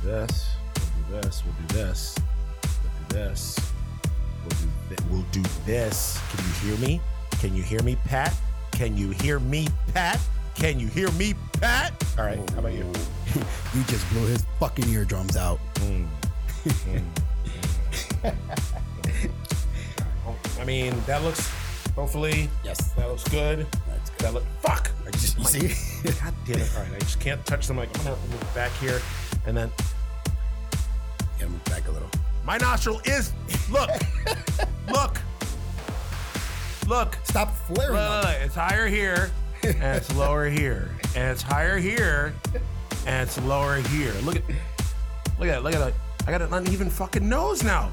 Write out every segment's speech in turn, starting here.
this. We'll do this. We'll do this. We'll do this. We'll do this. Can you hear me? Can you hear me, Pat? Can you hear me, Pat? Can you hear me, Pat? All right, how about you? You just blew his fucking eardrums out. I mean, that looks, hopefully, Yes. that looks good. That's good. That look, fuck! I just, You see? God damn it. All right, I just can't touch the mic. I'm gonna have to move back here. And then, Gotta move back a little. my nostril is, look, look. Stop flaring up. Look, it's higher here, and it's lower here. And it's higher here, and it's lower here. Look at it. I got an uneven fucking nose now.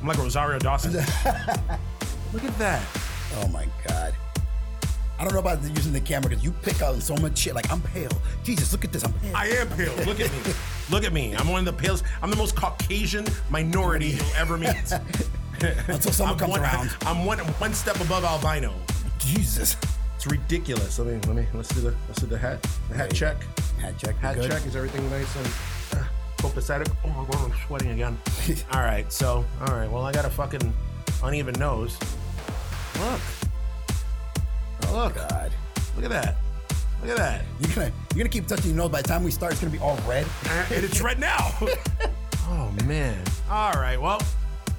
I'm like Rosario Dawson. Look at that. Oh my God. I don't know about using the camera because you pick out so much shit. Like, I'm pale. Jesus, look at this. I'm pale. I am pale. Look at me. Look at me. I'm one of the palest. I'm the most Caucasian minority you'll ever meet. Until someone comes around. I'm one step above albino. Jesus. It's ridiculous. Let's do the hat. The hat check. Hat check. Hat good. check. Is everything nice and copacetic? Oh my God, I'm sweating again. All right. Well, I got a fucking uneven nose. Look. Oh God. Look at that. Look at that. You're gonna keep touching your nose. By the time we start, it's gonna be all red. And it's red now. Oh man. All right. Well,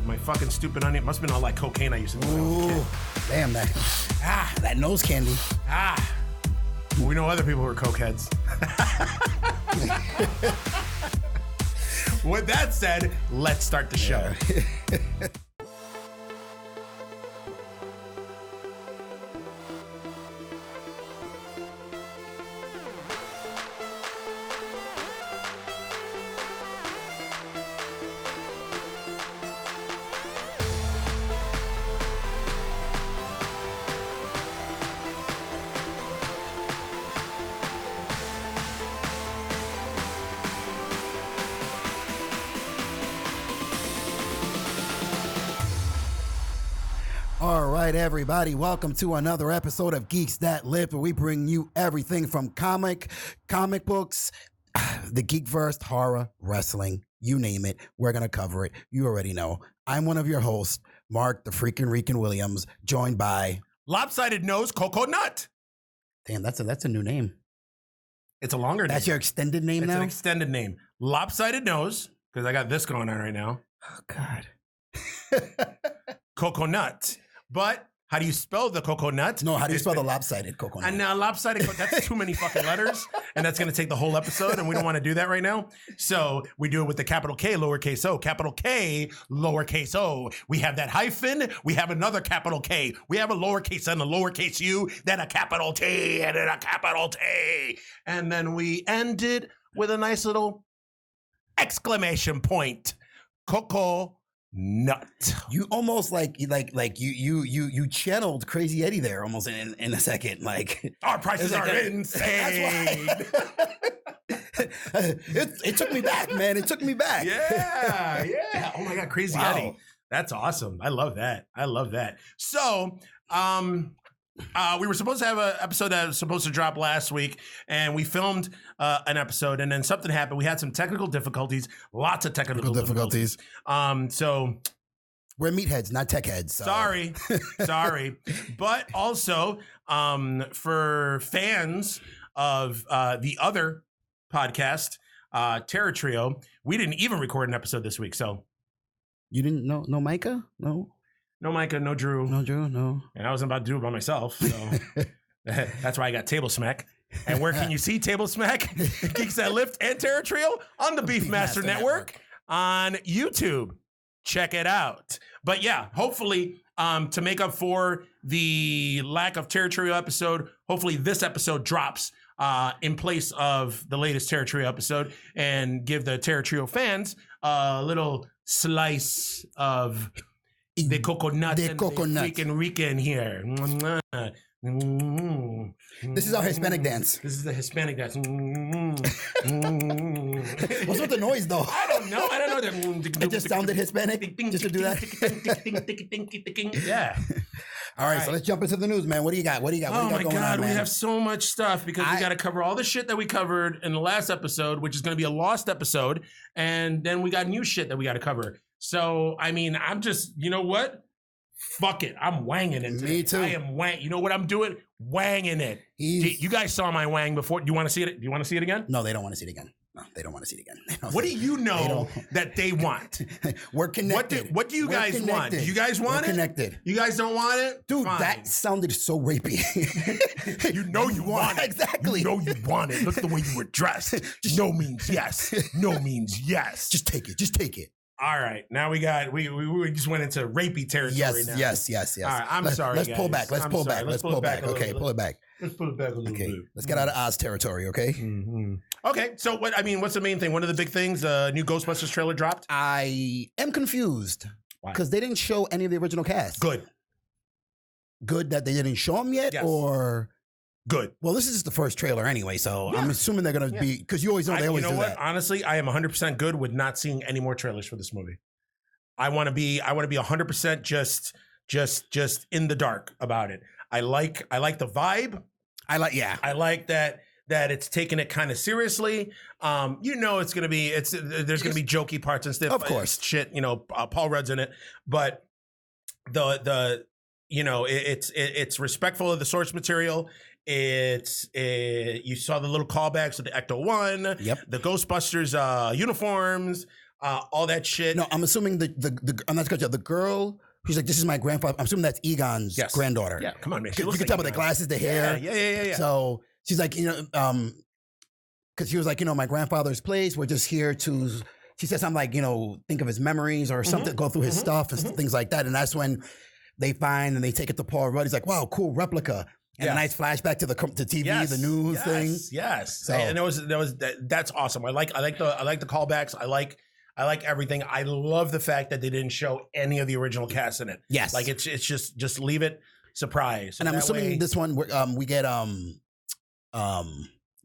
my fucking stupid onion must have been all like cocaine I used to do. Ooh, damn that. That nose candy. Well, we know other people who are cokeheads. With that said, let's start the show. All right, everybody, welcome to another episode of Geeks That Live, where we bring you everything from comic books, the geekverse, horror, wrestling, you name it. We're going to cover it. You already know. I'm one of your hosts, Mark the freaking Rican Williams, joined by... Lopsided Nose Coco Nut. Damn, that's a new name. It's a longer name. That's your extended name It's now? an extended name. Lopsided Nose, because I got this going on right now. Oh, God. Coconut. But how do you spell the coconut? No, how do you spell the lopsided coconut? And now lopsided, that's too many fucking letters. And that's going to take the whole episode. And we don't want to do that right now. So we do it with the capital K, lowercase o. Capital K, lowercase o. We have that hyphen. We have another capital K. We have a lowercase and a lowercase u, then a capital T, and then a capital T. And then we end it with a nice little exclamation point. Coco Nut. You almost like you channeled Crazy Eddie there almost in a second. Like, Our prices are insane. That's why. it took me back, man. It took me back. Yeah. Oh my God, Crazy Wow. Eddie. That's awesome. I love that. So, we were supposed to have an episode that was supposed to drop last week, and we filmed an episode, and then something happened. We had some technical difficulties, lots of technical difficulties. So We're meatheads, not tech heads. So. sorry. But also, for fans of the other podcast, Terror Trio, we didn't even record an episode this week. So You didn't know? No Micah? no Micah, no Drew. No Drew? No. And I wasn't about to do it by myself. So that's why I got Table Smack. And where can you see Table Smack? Geeks That Lift and Terror Trio on the Beefmaster Network on YouTube. Check it out. But yeah, hopefully to make up for the lack of Terror Trio episode, hopefully this episode drops in place of the latest Terror Trio episode and give the Terror Trio fans a little slice of the coconut and the freaking Rican here. This is our Hispanic dance. This is the Hispanic dance. What's with the noise, though? I don't know. It just sounded Hispanic just to do that. Yeah. All right, so let's jump into the news, man. What do you got? What do you got? What Oh do you got my going God, on, man? we have so much stuff because we got to cover all the shit that we covered in the last episode, which is going to be a lost episode. And then we got new shit that we got to cover. So, I mean, I'm just, you know what? Fuck it. I'm wanging it today. Me too. I am wang. You know what I'm doing? Wanging it. You guys saw my wang before. Do you want to see it? Do you want to see it again? No, they don't want to see it again. No, they don't want to see it again. What do you know that they want? We're connected. What do you guys want? Do you guys want it? Connected. You guys don't want it? Dude, Fine. that sounded so rapey. You know you want it. Exactly. You know you want it. Look at the way you were dressed. No means yes. No means yes. Just take it. Just take it. All right. Now we just went into rapey territory now. Yes. All right. Sorry, Let's guys. pull back. Let's pull back. Let's pull back. Okay, pull it back. Let's pull it back a little Okay. bit. Let's get out of Oz territory, okay? Mm-hmm. Okay. So what's the main thing? One of the big things, new Ghostbusters trailer dropped. I am confused because they didn't show any of the original cast. Good that they didn't show them yet, Yes. or good. well, this is just the first trailer anyway, so Yeah. I'm assuming they're gonna be because you always know they always do what? that. Honestly, I am 100% good with not seeing any more trailers for this movie. I want to be 100% just in the dark about it. I like the vibe. I like that it's taking it kind of seriously. It's gonna be there's gonna be jokey parts and stuff. Of course, shit. Paul Rudd's in it, but it's respectful of the source material. You saw the little callbacks of the Ecto-1, the Ghostbusters uniforms, all that shit. No, I'm assuming I'm not the girl who's like, this is my grandfather. I'm assuming that's Egon's granddaughter. Yeah, come on, man. You can tell by the glasses, the hair. Yeah. So she's like, because she was like, my grandfather's place. We're just here to. She said something like, think of his memories or something, go through his stuff and things like that. And that's when they find and they take it to Paul Rudd. He's like, wow, cool replica. And a nice flashback to the TV, the news thing. Yes. So, and that's awesome. I like the callbacks. I like everything. I love the fact that they didn't show any of the original cast in it. Yes. Like it's just leave it surprise. And I'm assuming this one we get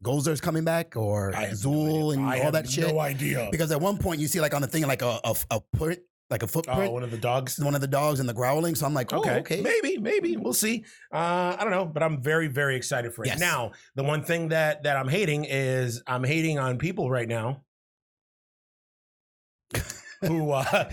Gozer's coming back or Zool and all that shit. No idea. Because at one point you see like on the thing like a footprint. Oh, one of the dogs. One of the dogs and the growling. So I'm like, okay. Maybe. We'll see. I don't know, but I'm very, very excited for it. Yes. Now, the one thing that I'm hating is I'm hating on people right now who are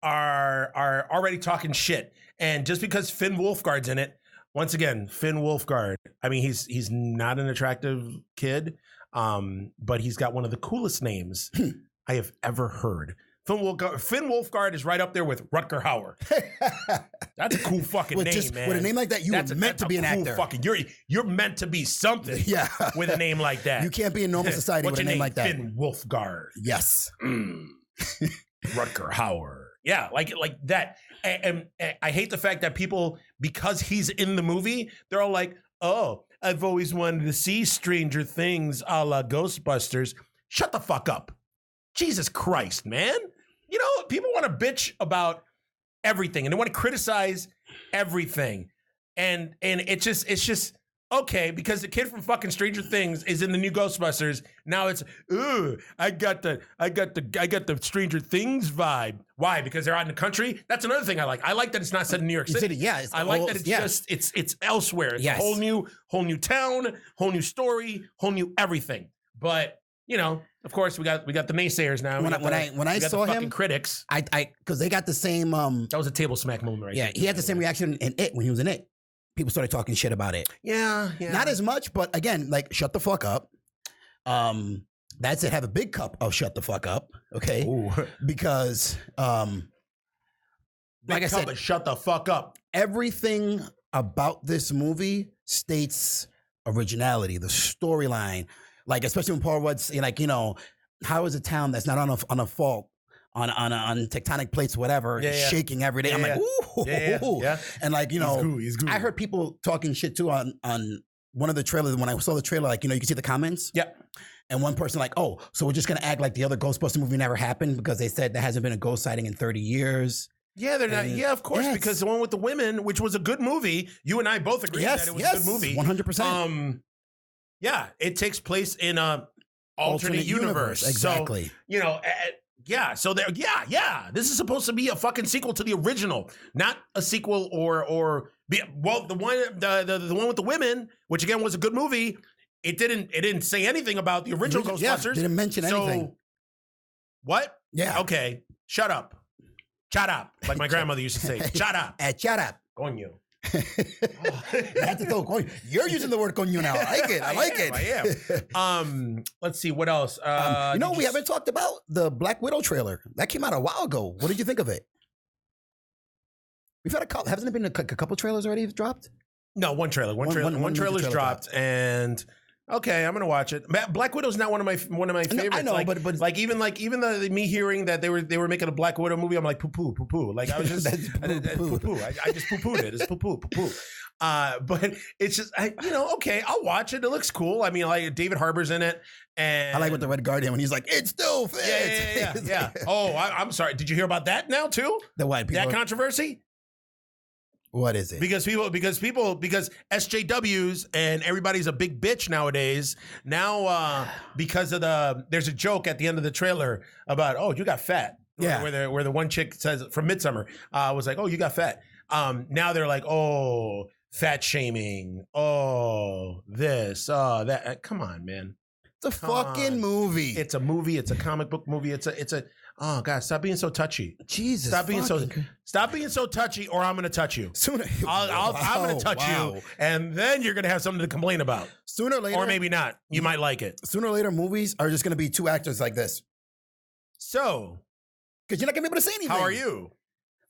already talking shit. And just because Finn Wolfguard's in it, once again, Finn Wolfguard. I mean, he's not an attractive kid, but he's got one of the coolest names I have ever heard. Finn Wolfguard is right up there with Rutger Hauer. That's a cool fucking name, man. With a name like that, you're meant to be an actor. You're meant to be something. Yeah. With a name like that. You can't be in normal society with a name like that. Finn Wolfguard. Yes. Rutger Hauer. Yeah, like that. And I hate the fact that people, because he's in the movie, they're all like, oh, I've always wanted to see Stranger Things a la Ghostbusters. Shut the fuck up. Jesus Christ, man. People want to bitch about everything and they want to criticize everything. And it's just okay, because the kid from fucking Stranger Things is in the new Ghostbusters. Now it's, I got the Stranger Things vibe. Why? Because they're out in the country? That's another thing I like. I like that it's not set in New York City. Yeah. I like that it's elsewhere. It's a whole new town, whole new story, whole new everything. But of course, we got the naysayers now. When I saw him, critics, I because they got the same. That was a table smack moment, right? Yeah, he had the same reaction in It when he was in It. People started talking shit about it. Yeah. Not as much, but again, like shut the fuck up. That's it. Have a big cup of shut the fuck up, okay? Ooh. Because like I said, shut the fuck up. Everything about this movie states originality, the storyline. Like, especially when Paul Rudd's like, how is a town that's not on a fault, on tectonic plates, whatever, shaking every day? I'm like, ooh, yeah. And like, he's cool. I heard people talking shit too on one of the trailers. When I saw the trailer, like, you can see the comments. Yeah. And one person like, oh, so we're just gonna act like the other Ghostbuster movie never happened because they said there hasn't been a ghost sighting in 30 years. Yeah, they're not. Yeah, of course, because the one with the women, which was a good movie, you and I both agreed that it was a good movie. 100%. Yeah, it takes place in a alternate universe. Exactly. So, Yeah, so there, yeah. This is supposed to be a fucking sequel to the original, not a sequel the one with the women, which again was a good movie. It didn't say anything about the original Ghostbusters. Didn't mention anything. What? Yeah. Okay. Shut up. Like my grandmother used to say. Shut up. Shut up. Coño. I have to throw coño. You're using the word coño now. I like it. I am. Let's see what else. We haven't talked about the Black Widow trailer that came out a while ago. What did you think of it? We've had a couple. Hasn't it been a couple trailers already dropped? No, one trailer's dropped, and okay, I'm gonna watch it. Black Widow's not one of my favorites. I know, like, but even me hearing that they were making a Black Widow movie, I'm like poo poo. Like I was just poo poo. I just poo pooed it. It's poo poo. But it's just okay, I'll watch it. It looks cool. I mean, like David Harbour's in it, and I like with the Red Guardian when he's like, "It still fits." Yeah. Oh, I'm sorry. Did you hear about that now too? The white people. That controversy. What is it? Because SJWs and everybody's a big bitch nowadays. Now, because of there's a joke at the end of the trailer about, oh, you got fat. Yeah. Where the one chick says from Midsummer was like, oh, you got fat. Now they're like, oh, fat shaming. Oh, this, that. Come on, man. It's a fucking movie. It's a movie. It's a comic book movie. It's a. Oh God! Stop being so touchy. Jesus! Stop being so touchy, or I'm gonna touch you. Sooner, I'm gonna touch you, and then you're gonna have something to complain about. Sooner or later, or maybe not. You might like it. Sooner or later, movies are just gonna be two actors like this. So, because you're not gonna be able to say anything. How are you?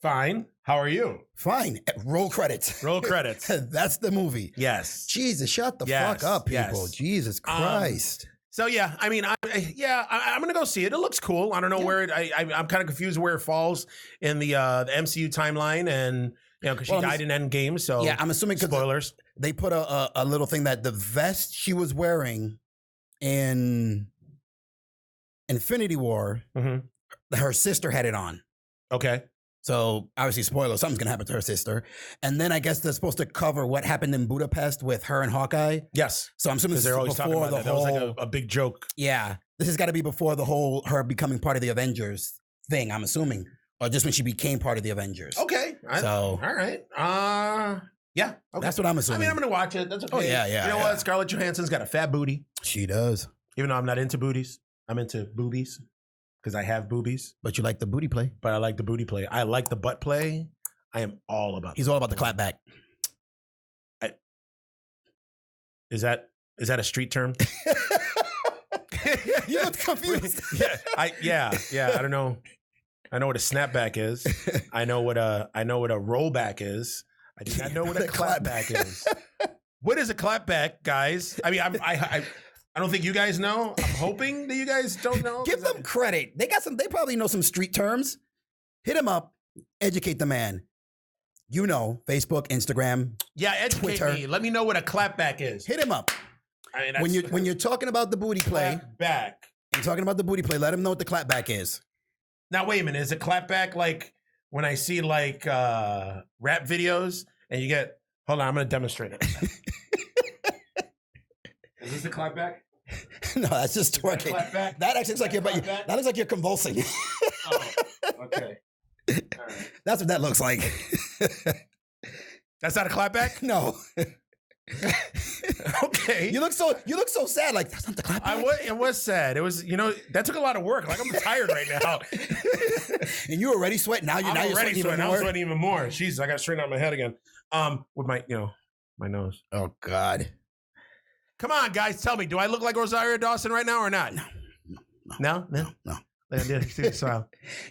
Fine. How are you? Fine. Roll credits. Roll credits. That's the movie. Yes. Jesus, shut the fuck up, people. Yes. Jesus Christ. So yeah, I mean, I'm gonna go see it. It looks cool. I don't know where I'm kind of confused where it falls in the MCU timeline, and because she died in Endgame. So yeah, I'm assuming spoilers. They put a little thing that the vest she was wearing in Infinity War, her sister had it on. Okay. So obviously, spoiler, something's gonna happen to her sister, and then I guess they're supposed to cover what happened in Budapest with her and Hawkeye. Yes. So I'm assuming this they're is always before talking about the that. whole. That was like a big joke. Yeah, this has got to be before the whole her becoming part of the Avengers thing. I'm assuming, or just when she became part of the Avengers. Okay. So all right. Yeah. Okay. That's what I'm assuming. I mean, I'm gonna watch it. That's okay. Oh yeah. You know what? Scarlett Johansson's got a fat booty. She does. Even though I'm not into booties, I'm into boobies. Because I have boobies. But you like the booty play. But I like the booty play. I like the butt play. I am all about He's all about the clap back. Is that a street term? You look confused. Yeah. I don't know. I know what a snapback is. I know what a rollback is. I do not know what a clapback is. What is a clapback, guys? I mean, I don't think you guys know. I'm hoping that you guys don't know. Give them credit. They probably know some street terms. Hit them up. Educate the man. You know, Facebook, Instagram. Yeah, educate Twitter. me. Let me know what a clapback is. Hit him up. I mean, when you're talking about the booty play. Clapback. You're talking about the booty play. Let him know what the clapback is. Now, wait a minute. Is a clapback like when I see like rap videos and you get, hold on, I'm going to demonstrate it. Is this a clapback? No, that's just twerking. That actually looks like that looks like you're convulsing. Oh, okay. All right. That's what that looks like. That's not a clapback? No. Okay. You look so sad. Like that's not the clapback. It was sad. It was, that took a lot of work. Like I'm tired right now. And you were already sweating. Now you're sweating even more. I'm sweating even more. Jesus, I got to straighten out my head again. With my, my nose. Oh God. Come on, guys. Tell me, do I look like Rosario Dawson right now or not? No. I did.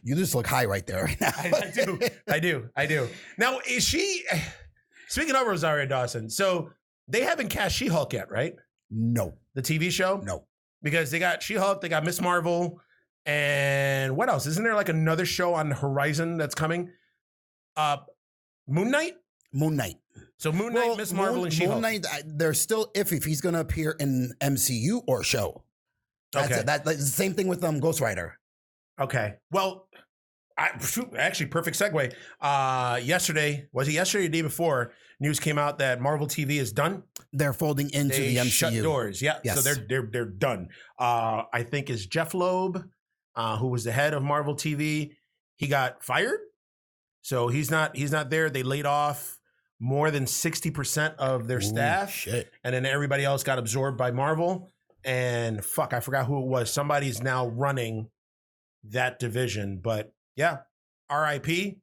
You just look high right there right now. I do. Now, is she, speaking of Rosario Dawson, so they haven't cast She-Hulk yet, right? No. The TV show? No. Because they got She-Hulk, they got Miss Marvel, and what else? Isn't there like another show on the horizon that's coming? Moon Knight? Moon Knight. So Moon Knight, Miss Marvel, and She-Hulk. Moon Knight, they're still iffy if he's going to appear in MCU or show. That's it. That's the same thing with Ghost Rider. Okay. Well, actually, perfect segue. Yesterday, was it yesterday or the day before, news came out that Marvel TV is done. They're folding into the MCU. Shut doors. Yeah. Yes. So they're done. I think is Jeff Loeb who was the head of Marvel TV. He got fired, so he's not there. They laid off more than 60% of their staff, shit. and then everybody else got absorbed by Marvel. And fuck, I forgot who it was. Somebody's now running that division. But yeah, R.I.P.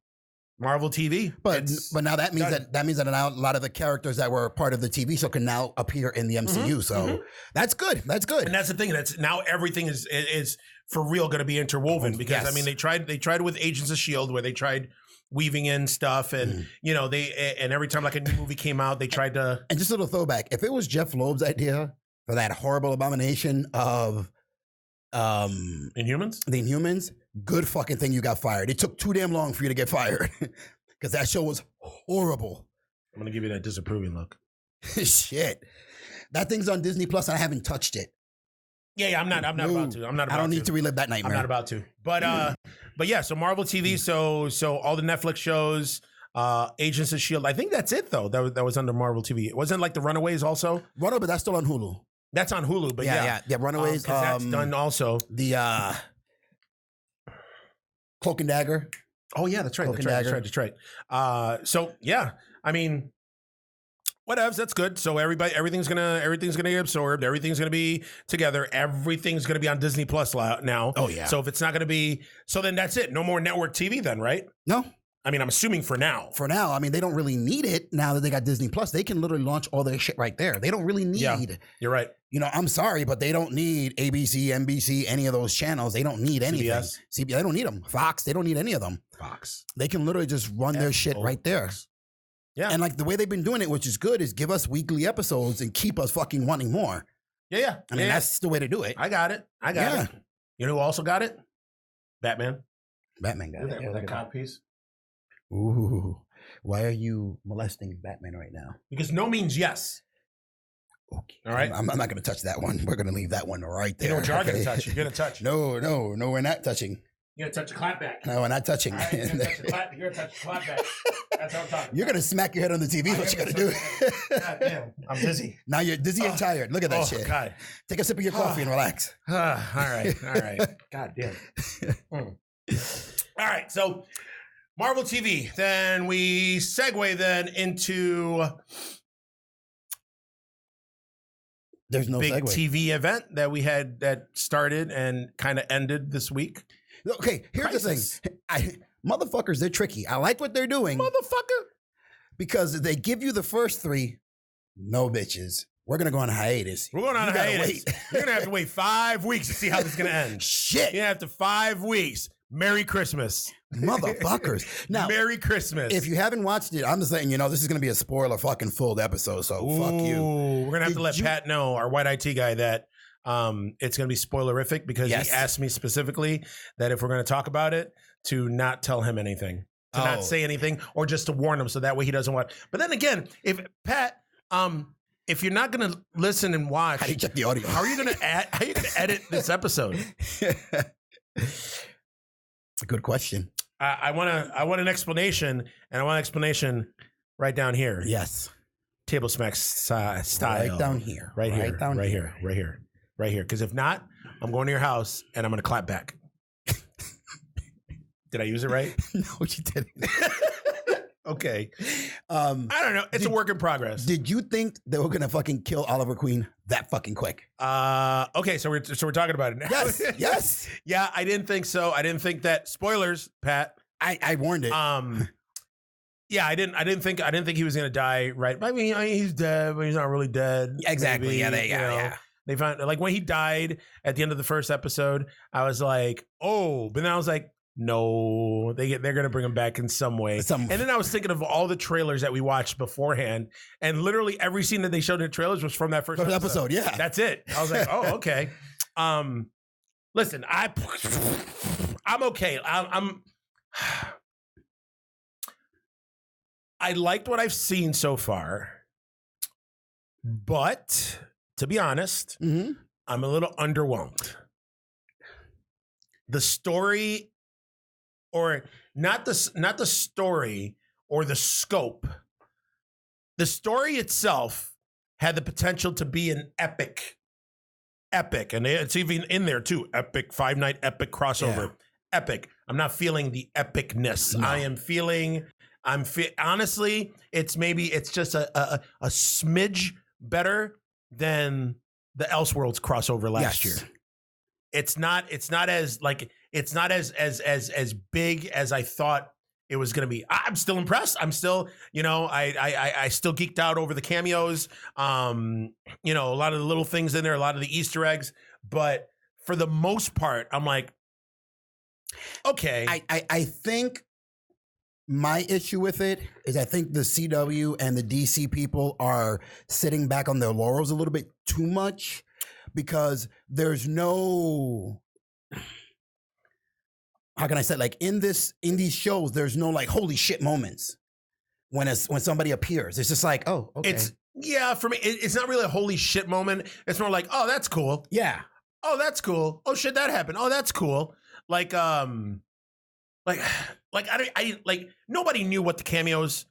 Marvel TV. But now that means that now a lot of the characters that were part of the TV show can now appear in the MCU. So that's good. That's good. And that's the thing. That's now everything is for real going to be interwoven because I mean they tried with Agents of S.H.I.E.L.D. where they tried weaving in stuff and you know and every time like a new movie came out they tried to. And just a little throwback. If it was Jeff Loeb's idea for that horrible abomination of Inhumans, the Inhumans, good fucking thing you got fired. It took too damn long for you to get fired because that show was horrible. I'm gonna give you that disapproving look. Shit, that thing's on Disney Plus and I haven't touched it. Yeah, I'm not about to. I don't need to relive that nightmare. I'm not about to. But yeah, so Marvel TV, so all the Netflix shows, Agents of S.H.I.E.L.D. I think that's it though. That was under Marvel TV. It wasn't like the Runaways also. Runaway, but that's still on Hulu. That's on Hulu, but yeah. Runaways. That's done also. The Cloak and Dagger. Oh yeah, that's right. That's right. So yeah, I mean, whatevs. That's good. So everything's gonna get absorbed. Everything's gonna be together. Everything's gonna be on Disney Plus now. Oh yeah. So if it's not gonna be, so then that's it. No more network TV then, right? No. I mean, I'm assuming for now. For now, I mean, they don't really need it now that they got Disney Plus. They can literally launch all their shit right there. They don't really need. Yeah, you're right. You know, I'm sorry, but they don't need ABC, NBC, any of those channels. They don't need anything. CBS, they don't need them. Fox, they don't need any of them. Fox. They can literally just run their shit right there. Yeah. And like the way they've been doing it, which is good, is give us weekly episodes and keep us fucking wanting more. Yeah. I mean, that's the way to do it. I got it. You know who also got it? Batman. Batman got it. That cod piece. Ooh. Why are you molesting Batman right now? Because no means yes. Okay. All right. I'm not going to touch that one. We're going to leave that one right there. You know what you are going to touch? You're going to touch. No, we're not touching. You're going to touch a clapback. No, we're not touching. All right, you're going to touch a clapback. That's what I'm talking You're going to smack your head on the TV. What you going to do? God damn. I'm dizzy. Now you're dizzy and tired. Look at that shit. God. Take a sip of your coffee and relax. All right. God damn. All right. So Marvel TV. Then we segue then into there's no big segue. TV event that we had that started and kind of ended this week. Okay, here's the thing. Motherfuckers, they're tricky. I like what they're doing. Motherfucker. Because they give you the first three, no bitches. We're going to go on hiatus. We're going on a hiatus. You're going to have to wait 5 weeks to see how this is going to end. Shit. You're going to have to 5 weeks. Merry Christmas. Motherfuckers. Now, Merry Christmas. If you haven't watched it, I'm just letting you know this is going to be a spoiler fucking full episode, so fuck you. We're going to have to let Pat know, our white IT guy, that it's going to be spoilerific because he asked me specifically that if we're going to talk about it, to not tell him anything, to not say anything, or just to warn him so that way he doesn't want. But then again, if Pat, if you're not going to listen and watch, how do you check the audio? How are you going to edit this episode? Good question. I want an explanation, and I want an explanation right down here. Yes. Table smack style. Right down here. Right here. Because if not, I'm going to your house and I'm going to clap back. Did I use it right? No, you didn't. Okay. I don't know. It's a work in progress. Did you think they were gonna fucking kill Oliver Queen that fucking quick? Okay, so we're talking about it now. Yes, yes. Yeah, I didn't think so. I didn't think that. Spoilers, Pat. I warned it. Yeah, I didn't think he was gonna die. Right? I mean, he's dead, but he's not really dead. Exactly. Maybe, Yeah. They found like when he died at the end of the first episode, I was like, oh, but then I was like, no, they're gonna bring him back in some way. And then I was thinking of all the trailers that we watched beforehand, and literally every scene that they showed in the trailers was from that first episode. Yeah, that's it. I was like, oh, okay. Listen, I'm okay. I liked what I've seen so far, but to be honest, I'm a little underwhelmed. The story. Or not the story or the scope. The story itself had the potential to be an epic epic, and it's even in there too. Epic 5-night epic crossover. Yeah. Epic. I'm not feeling the epicness. No. I am feeling. Honestly, it's just a smidge better than the Elseworlds crossover last year. It's not as big as I thought it was going to be. I'm still impressed. I'm still, I still geeked out over the cameos. A lot of the little things in there, a lot of the Easter eggs, but for the most part, I'm like, okay. I think my issue with it is I think the CW and the DC people are sitting back on their laurels a little bit too much, because there's no, how can I say, like in these shows, there's no like holy shit moments when somebody appears. It's just like, oh, okay. For me, it's not really a holy shit moment. It's more like, oh, that's cool. Yeah. Oh, that's cool. Oh shit, that happened. Oh, that's cool. Like nobody knew what the cameos,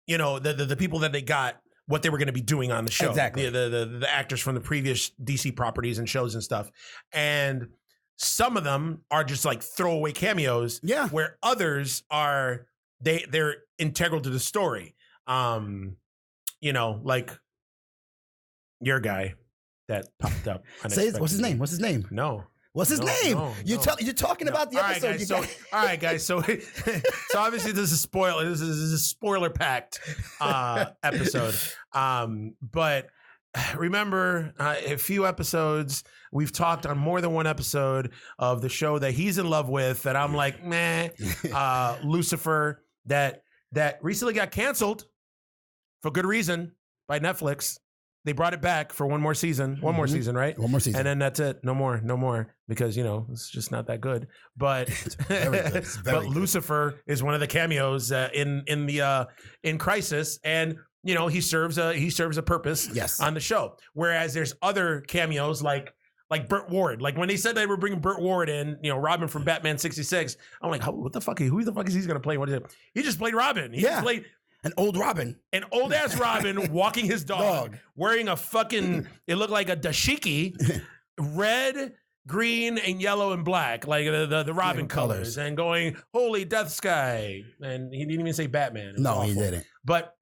the people that they got, what they were going to be doing on the show. Exactly. The actors from the previous DC properties and shows and stuff. And some of them are just like throwaway cameos. Yeah. Where others are, they're integral to the story. Like your guy that popped up. What's his name? What's his name? No. What's his name? No, You're talking about the episode. All right, guys. So obviously this is a spoiler. This is a spoiler packed episode. But remember, a few episodes we've talked on more than one episode of the show that he's in love with. That I'm like, meh. Lucifer that recently got canceled for good reason by Netflix. They brought it back for one more season. One more season, right? One more season. And then that's it. No more. Because, it's just not that good. But but Lucifer is one of the cameos in Crisis. And, he serves a purpose on the show. Whereas there's other cameos like Burt Ward. Like when they said they were bringing Burt Ward in, Robin from Batman 66. I'm like, who the fuck is he going to play? What is it? He just played Robin. He just played an old Robin. An old ass Robin walking his dog, wearing a fucking, it looked like a dashiki, red, green, and yellow and black, like the Robin colors, and going, holy death sky. And he didn't even say Batman. No, he didn't. But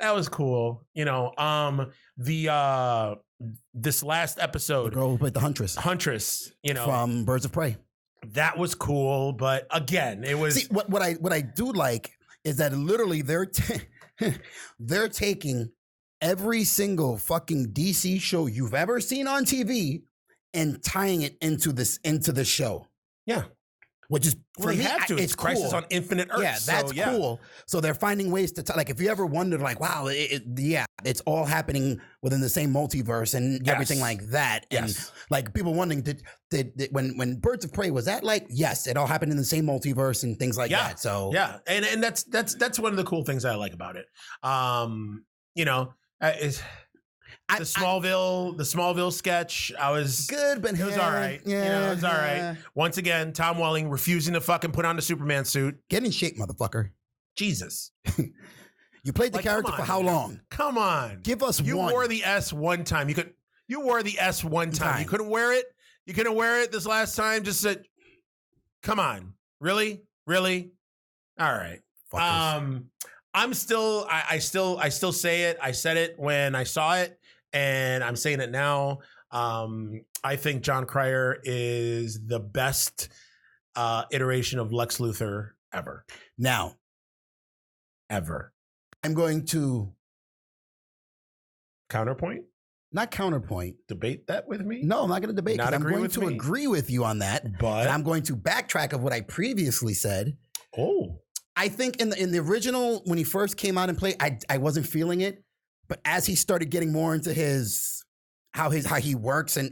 that was cool. This last episode. The girl who played the Huntress. From Birds of Prey. That was cool. But again, it was. See, what I do like is that literally they're taking every single fucking DC show you've ever seen on TV and tying it into the show. Yeah. Which is, for me, it's Crisis on Infinite Earths. Yeah, that's cool. So they're finding ways to like, if you ever wondered, like, wow, it's all happening within the same multiverse and everything like that. And like people wondering, did when Birds of Prey, was that like, yes, it all happened in the same multiverse and things like that. So and that's one of the cool things I like about it. The Smallville sketch, I was good, but it was all right. Yeah, it was all right. Once again, Tom Welling refusing to fucking put on the Superman suit. Get in shape, motherfucker. Jesus. You played the character for how long? Come on. Give us one. You wore the S one time. You wore the S one time. You couldn't wear it? You couldn't wear it this last time? Just said, come on. Really? All right. Fuckers. I still say it. I said it when I saw it. And I'm saying it now. I think John Cryer is the best iteration of Lex Luthor ever. Now, ever. I'm going to counterpoint. Not counterpoint. Debate that with me? No, I'm not going to debate. I'm going to agree with you on that. But and I'm going to backtrack of what I previously said. Oh, I think in the original, when he first came out and played, I wasn't feeling it. But as he started getting more into how he works and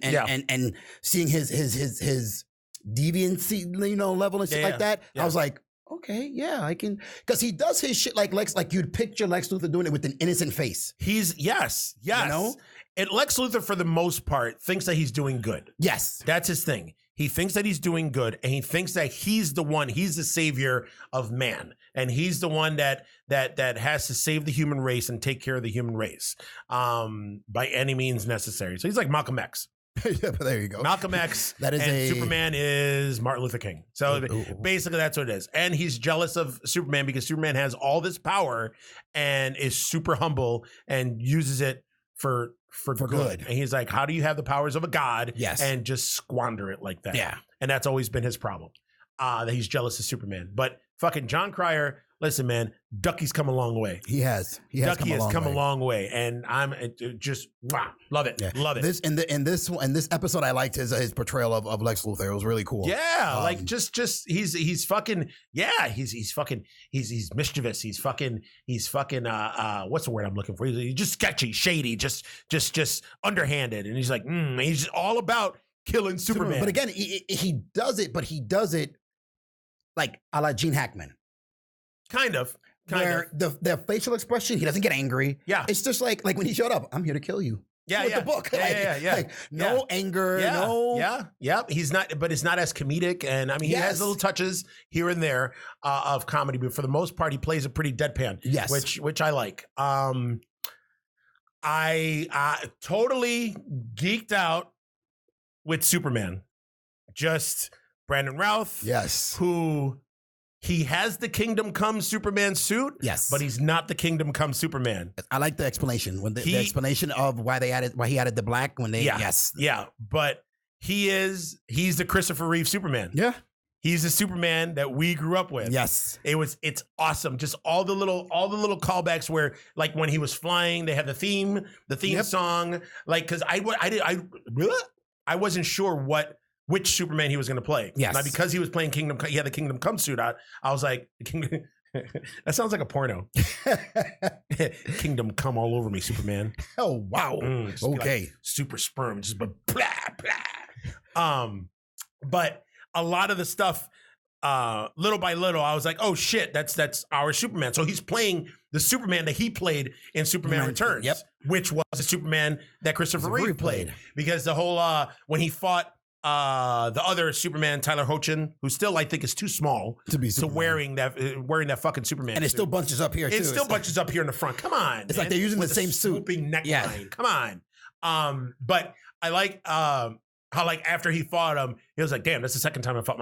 seeing his deviancy, level and shit like that, I was like, okay, yeah, I can, because he does his shit like you'd picture Lex Luthor doing it with an innocent face. He's yes. And Lex Luthor, for the most part, thinks that he's doing good. Yes, that's his thing. He thinks that he's doing good, and he thinks that he's the savior of man, and he's the one that has to save the human race and take care of the human race by any means necessary. So he's like Malcolm X. Yeah, but there you go. Malcolm X That is and Superman is Martin Luther King. So Ooh. basically that's what it is. And he's jealous of Superman because Superman has all this power and is super humble and uses it for good. And he's like, how do you have the powers of a god and just squander it like that? Yeah. And that's always been his problem, that he's jealous of Superman. But fucking John Cryer, listen, man, Ducky's come a long way. He has. Ducky has come a long way, and I'm just love it. Yeah. Love it. This in this episode, I liked his portrayal of Lex Luthor. It was really cool. Yeah, like just he's fucking he's mischievous. He's fucking what's the word I'm looking for? He's just sketchy, shady, just underhanded, and he's like he's all about killing Superman. But again, he does it like a la Gene Hackman. Kind of. Where the facial expression, he doesn't get angry. Yeah. It's just like when he showed up, I'm here to kill you. Yeah, the book. Yeah. Like, no anger, no. Yeah. He's not, but it's not as comedic. And I mean, he has little touches here and there of comedy, but for the most part, he plays a pretty deadpan. Yes. Which I like. I totally geeked out with Superman. Just Brandon Routh. Yes. Who... He has the Kingdom Come Superman suit, yes, but he's not the Kingdom Come Superman. I like the explanation the explanation of why he added the black when they but he's the Christopher Reeve Superman. Yeah. He's the Superman that we grew up with. Yes. It's awesome. Just all the little callbacks where like when he was flying, they had the theme song. Like, cause I wasn't sure which Superman he was going to play. Yes. Now, because he was playing he had the Kingdom Come suit out. I was like, that sounds like a porno. Kingdom come all over me, Superman. Oh, wow. Okay. Like super sperm, just blah, blah. But a lot of the stuff, little by little, I was like, oh shit, that's our Superman. So he's playing the Superman that he played in Superman Returns, which was the Superman that Christopher Reeve played. Because the whole, when he fought the other Superman, Tyler Hoechlin, who still I think is too small to be wearing that fucking Superman, and it still bunches up here. It still bunches up here in the front. Come on, it's like they're using the same suit, swooping neckline. Come on. But I like how like after he fought him, he was like, "Damn, that's the second time I fought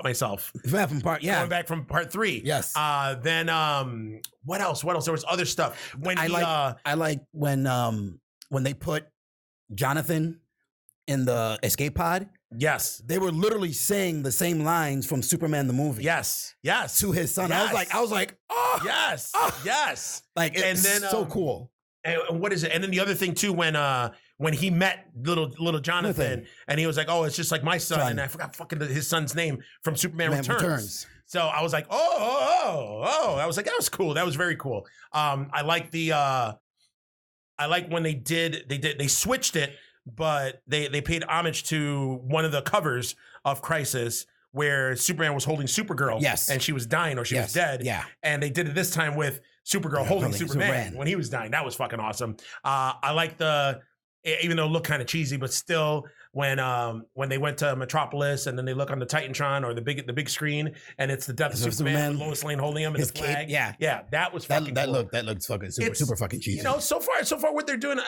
myself." From going back from part 3. Yes. Then what else? There was other stuff. When I like when they put Jonathan in the escape pod. Yes. They were literally saying the same lines from Superman the movie. Yes. To his son. Yes. I was like, oh. Yes. Yes. Like, it's so cool. And what is it? And then the other thing too, when he met little Jonathan, and he was like, oh, it's just like my son. And I forgot his son's name from Superman Returns. So I was like, oh. I was like, that was cool. That was very cool. I like when they switched it, but they paid homage to one of the covers of Crisis where Superman was holding Supergirl. Yes. And she was dying or she was dead. Yeah. And they did it this time with Supergirl holding Superman when he was dying. That was fucking awesome. I like even though it looked kind of cheesy, but still when they went to Metropolis and then they look on the Titantron or the big screen and it's the death of Superman, with Lois Lane holding him in the flag. Yeah, that was fucking cool. That looked fucking super fucking cheesy. You know, so far what they're doing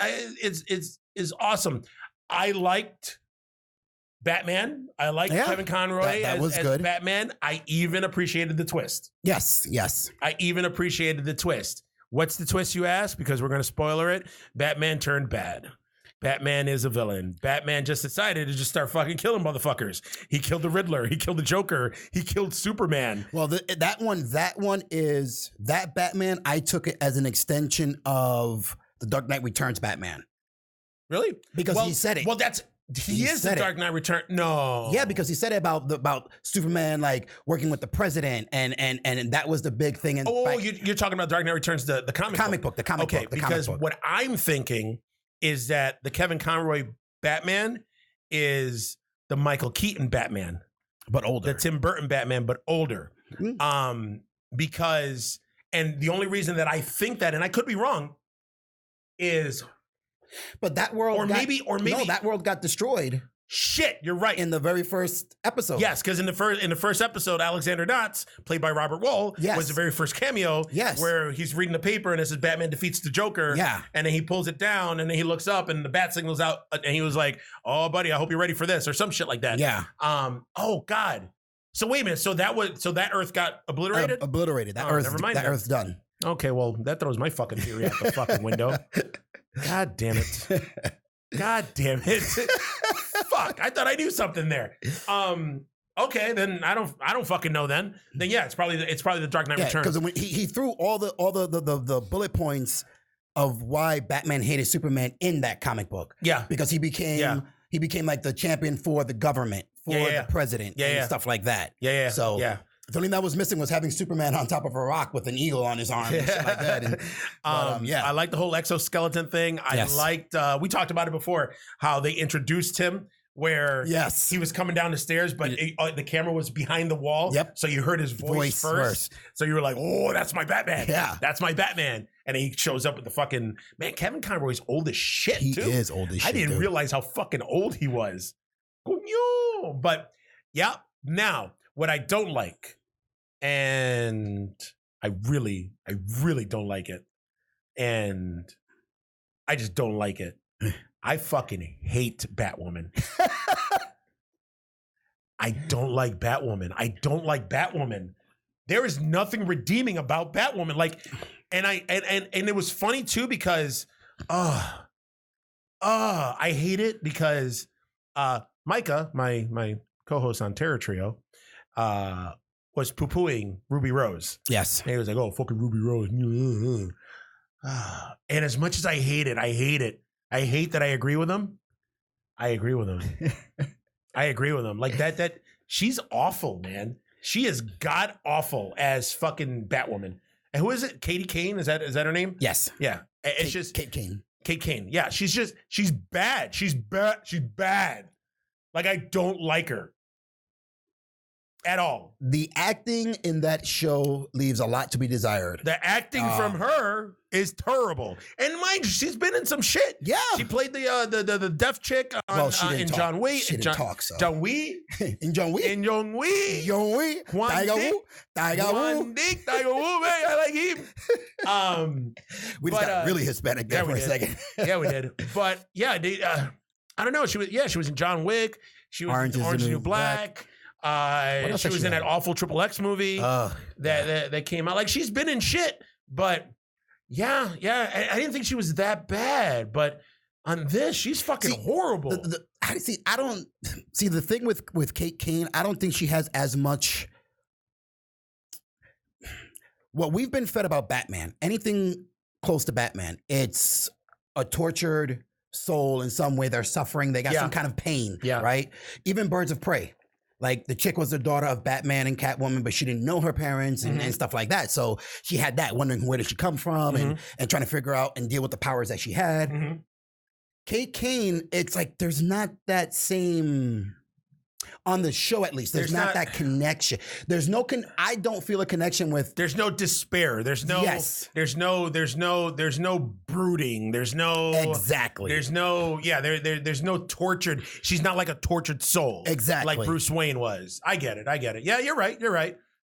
is awesome. I liked Batman. I liked Kevin Conroy as good. Batman. I even appreciated the twist. Yes. I even appreciated the twist. What's the twist, you ask? Because we're going to spoiler it. Batman turned bad. Batman is a villain. Batman just decided to just start fucking killing motherfuckers. He killed the Riddler. He killed the Joker. He killed Superman. Well, that Batman, I took it as an extension of the Dark Knight Returns Batman. Really? Because he said it. Well, he is the Dark Knight Return. No. Yeah, because he said it about Superman like working with the president and that was the big thing. You're talking about Dark Knight Returns, the comic book. Okay, because what I'm thinking is that the Kevin Conroy Batman is the Michael Keaton Batman, but older. The Tim Burton Batman, but older. Mm-hmm. Because the only reason that I think that, and I could be wrong, is. But that world, maybe that world got destroyed. Shit, you're right. in the very first episode. Yes, because in the first episode, Alexander Knotts, played by Robert Wool, Yes. was the very first cameo. Yes. Where he's reading the paper and it says Batman defeats the Joker. Yeah. And then he pulls it down and then he looks up and the bat signal's out and he was like, "Oh, buddy, I hope you're ready for this," or some shit like that. Yeah. Oh God. So wait a minute. So that Earth got obliterated. Obliterated. That Oh, Earth. never mind That then. Earth's done. Okay, well that throws my fucking theory out the fucking window. God damn it. God damn it. Fuck. I thought I knew something there. Okay, then I don't fucking know then. Then yeah, it's probably the Dark Knight Returns. Because he threw all the bullet points of why Batman hated Superman in that comic book. Yeah. Because he became like the champion for the government, for the president, and stuff like that. Yeah. So yeah. the only thing that was missing was having Superman on top of a rock with an eagle on his arm and shit like that. And, I like the whole exoskeleton thing. I liked, we talked about it before, how they introduced him where he was coming down the stairs, but the camera was behind the wall. Yep. So you heard his voice first. So you were like, "Oh, that's my Batman. Yeah. That's my Batman." And he shows up with the fucking, man, Kevin Conroy's old as shit, too. He is old as shit, I didn't realize how fucking old he was. But yeah, now, what I don't like, and I really don't like it, and I just don't like it. I fucking hate Batwoman. I don't like Batwoman. There is nothing redeeming about Batwoman. Like, and it was funny too because, I hate it because, Micah, my co-host on Terror Trio, was poo-pooing Ruby Rose. Yes. And he was like, "Oh, fucking Ruby Rose." And as much as I hate it. I hate that I agree with him. I agree with him. Like that she's awful, man. She is god awful as fucking Batwoman. And who is it? Katie Kane? Is that her name? Yes. Yeah. It's just Kate Kane. Kate Kane. Yeah. She's bad. She's bad. Like, I don't like her at all. The acting in that show leaves a lot to be desired. The acting from her is terrible. And mind you, she's been in some shit. Yeah. She played the deaf chick in John Wick. She didn't talk, so. John Wick? In John Wick? In John Wick. John Wick. Tiger Woo. One Dick, Tiger Woo, man. I like him. We just got really Hispanic there for a second. Yeah, we did. But yeah, I don't know. She was in John Wick. She was in Orange is the New Black. She was in that awful Triple X movie that came out. Like, she's been in shit, but yeah. I didn't think she was that bad, but on this, she's fucking horrible. I don't see the thing with Kate Kane. I don't think she has as much. What we've been fed about Batman, anything close to Batman, it's a tortured soul in some way. They're suffering. They got some kind of pain, right? Even Birds of Prey. Like, the chick was the daughter of Batman and Catwoman, but she didn't know her parents and stuff like that. So she had that, wondering where did she come from and trying to figure out and deal with the powers that she had. Kate Kane, it's like there's not that same, on the show at least, there's not that connection. There's no, I don't feel a connection with. There's no despair. There's no brooding. There's no. Exactly. There's no, there's no tortured. She's not like a tortured soul. Exactly. Like Bruce Wayne was. I get it. Yeah, you're right.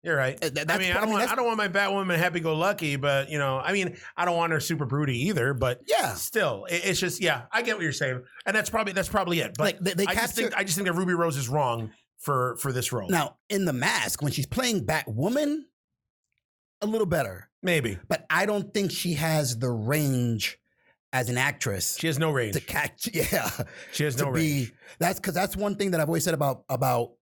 I don't want my Batwoman happy-go-lucky, but, I don't want her super broody either, but still, it's just, I get what you're saying. And that's probably it. But like I just think that Ruby Rose is wrong for this role. Now, in The Mask, when she's playing Batwoman, a little better. Maybe. But I don't think she has the range as an actress. She has no range. To catch, She has no range. That's one thing that I've always said about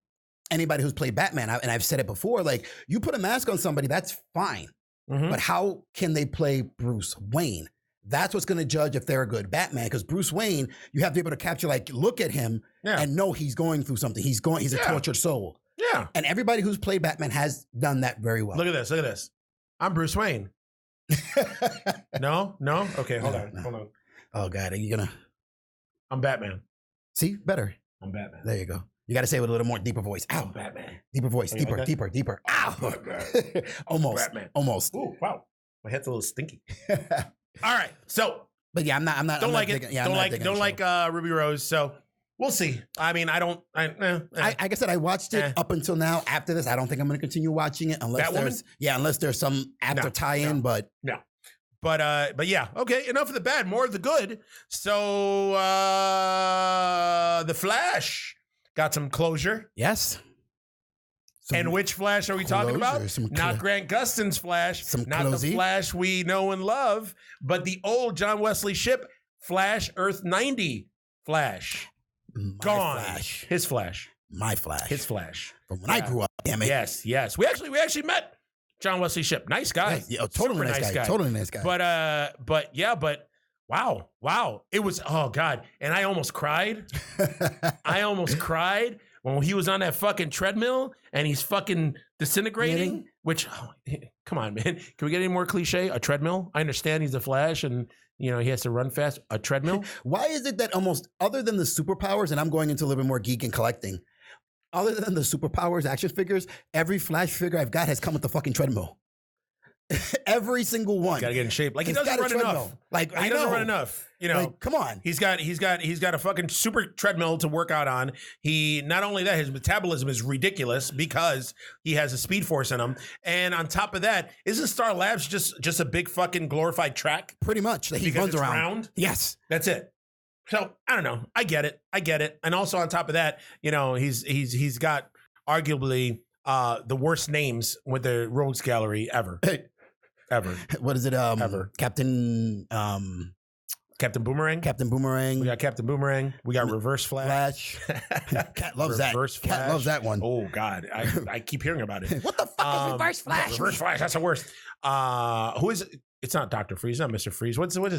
anybody who's played Batman, and I've said it before, like, you put a mask on somebody, that's fine. But how can they play Bruce Wayne? That's what's going to judge if they're a good Batman, because Bruce Wayne, you have to be able to capture, like, look at him and know he's going through something. He's a tortured soul. Yeah. And everybody who's played Batman has done that very well. Look at this. I'm Bruce Wayne. No? Okay, hold on. Oh, God, are you going to? I'm Batman. See? Better. I'm Batman. There you go. You got to say it with a little more deeper voice. Ow. I'm Batman. Deeper voice. Deeper. Ow. Almost. Batman. Almost. Ooh, wow. My head's a little stinky. All right. So. But yeah, I'm not. Don't like it. Don't like Ruby Rose. So We'll see. I mean, I don't. Like I said, I watched it up until now. After this, I don't think I'm going to continue watching it unless there's some after tie-in. But yeah. Okay, enough of the bad. More of the good. So the Flash got some closure. Yes. And which Flash are we talking about? Not Grant Gustin's Flash, not the Flash we know and love, but the old John Wesley Shipp Flash Earth 90 Flash. Gone. Flash. His Flash. My Flash. His Flash. From when I grew up, damn it. Yes. We actually met John Wesley Shipp. Nice guy. Yeah, totally nice guy. Totally nice guy. But wow. It was, oh God. And I almost cried. When he was on that fucking treadmill and he's fucking disintegrating, which, come on, man. Can we get any more cliche? A treadmill? I understand he's the Flash and, he has to run fast. A treadmill? Why is it that almost, other than the superpowers, and I'm going into a little bit more geek and collecting, other than the superpowers action figures, every Flash figure I've got has come with the fucking treadmill. Every single one. Got to get in shape. Like he doesn't run enough. Like he doesn't run enough. Like, come on. He's got a fucking super treadmill to work out on. He not only that, his metabolism is ridiculous because he has a speed force in him. And on top of that, isn't Star Labs just a big fucking glorified track? Pretty much. That he runs around. Round? Yes. That's it. So I don't know. I get it. And also on top of that, he's got arguably the worst names with the Rogues Gallery ever. Ever. What is it? Ever. Captain Boomerang. Captain Boomerang. We got Captain Boomerang. We got Reverse Flash. Cat loves that. Cat loves that one. Oh God, I keep hearing about it. What the fuck is Reverse Flash? Reverse Flash. That's the worst. Who is it? It's not Dr. Freeze. Not Mr. Freeze. What is it?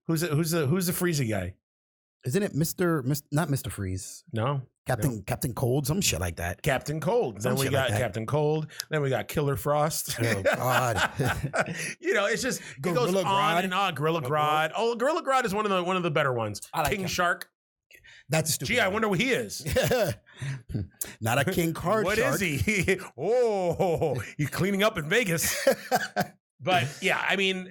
Who's the Freezy guy? Isn't it not Mr. Freeze? No. Captain Cold, some shit like that. Captain Cold. Then we got Captain Cold. Then we got Killer Frost. Oh God. It's just it goes on and on. Gorilla Grodd. Oh, Gorilla Grodd is one of the better ones. King Shark. That's stupid. Gee, I wonder what he is. Not a king card What shark. is he? Oh, he's cleaning up in Vegas. But yeah, I mean,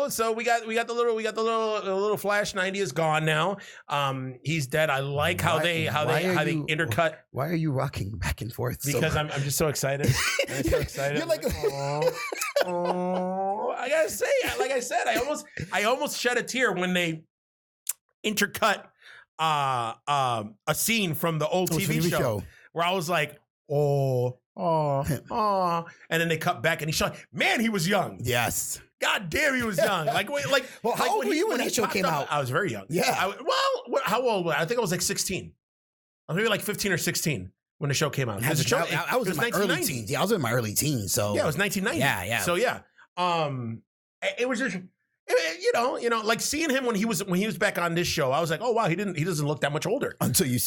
so we got the little Flash 90 is gone now. He's dead. I like how they intercut. Why are you rocking back and forth? Because I'm just so excited. I'm so excited. You're like, oh, I gotta say, like I said, I almost shed a tear when they intercut a scene from the old TV show where I was like, oh, and then they cut back and he shot. Man, he was young. Yes. God damn, he was young. Well, how old were you when that show came out? I was very young. Yeah. How old was I? I think I was like 16. I was maybe like 15 or 16 when the show came out. I was in my early teens. Yeah, I was in my early teens. So yeah, it was 1990. Yeah. So yeah, it was just. Like seeing him when he was back on this show, I was like, oh wow, he doesn't look that much older until you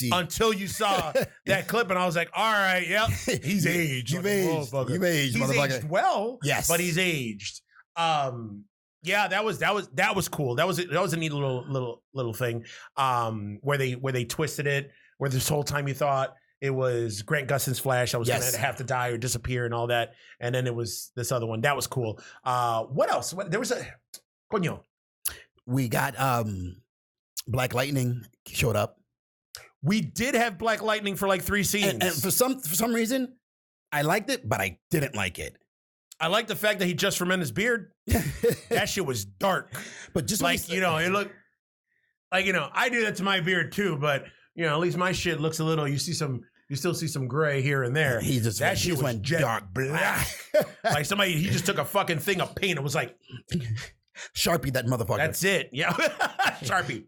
saw that clip, and I was like, all right, yep, he's aged. You've aged, he's motherfucker. Aged well, yes, but he's aged. Yeah, that was cool. That was a neat little thing. Where they twisted it, where this whole time you thought it was Grant Gustin's Flash that was going to have to die or disappear and all that, and then it was this other one that was cool. What else? There was a. Coño. We got Black Lightning showed up. We did have Black Lightning for like 3 scenes. And for some reason, I liked it, but I didn't like it. I like the fact that he just fermented his beard. That shit was dark. But just like, it looked like, I do that to my beard too, but at least my shit looks a little, you still see some gray here and there. That shit went jet dark black. Like he just took a fucking thing of paint. It was like Sharpie that motherfucker. That's it. Yeah. Sharpie.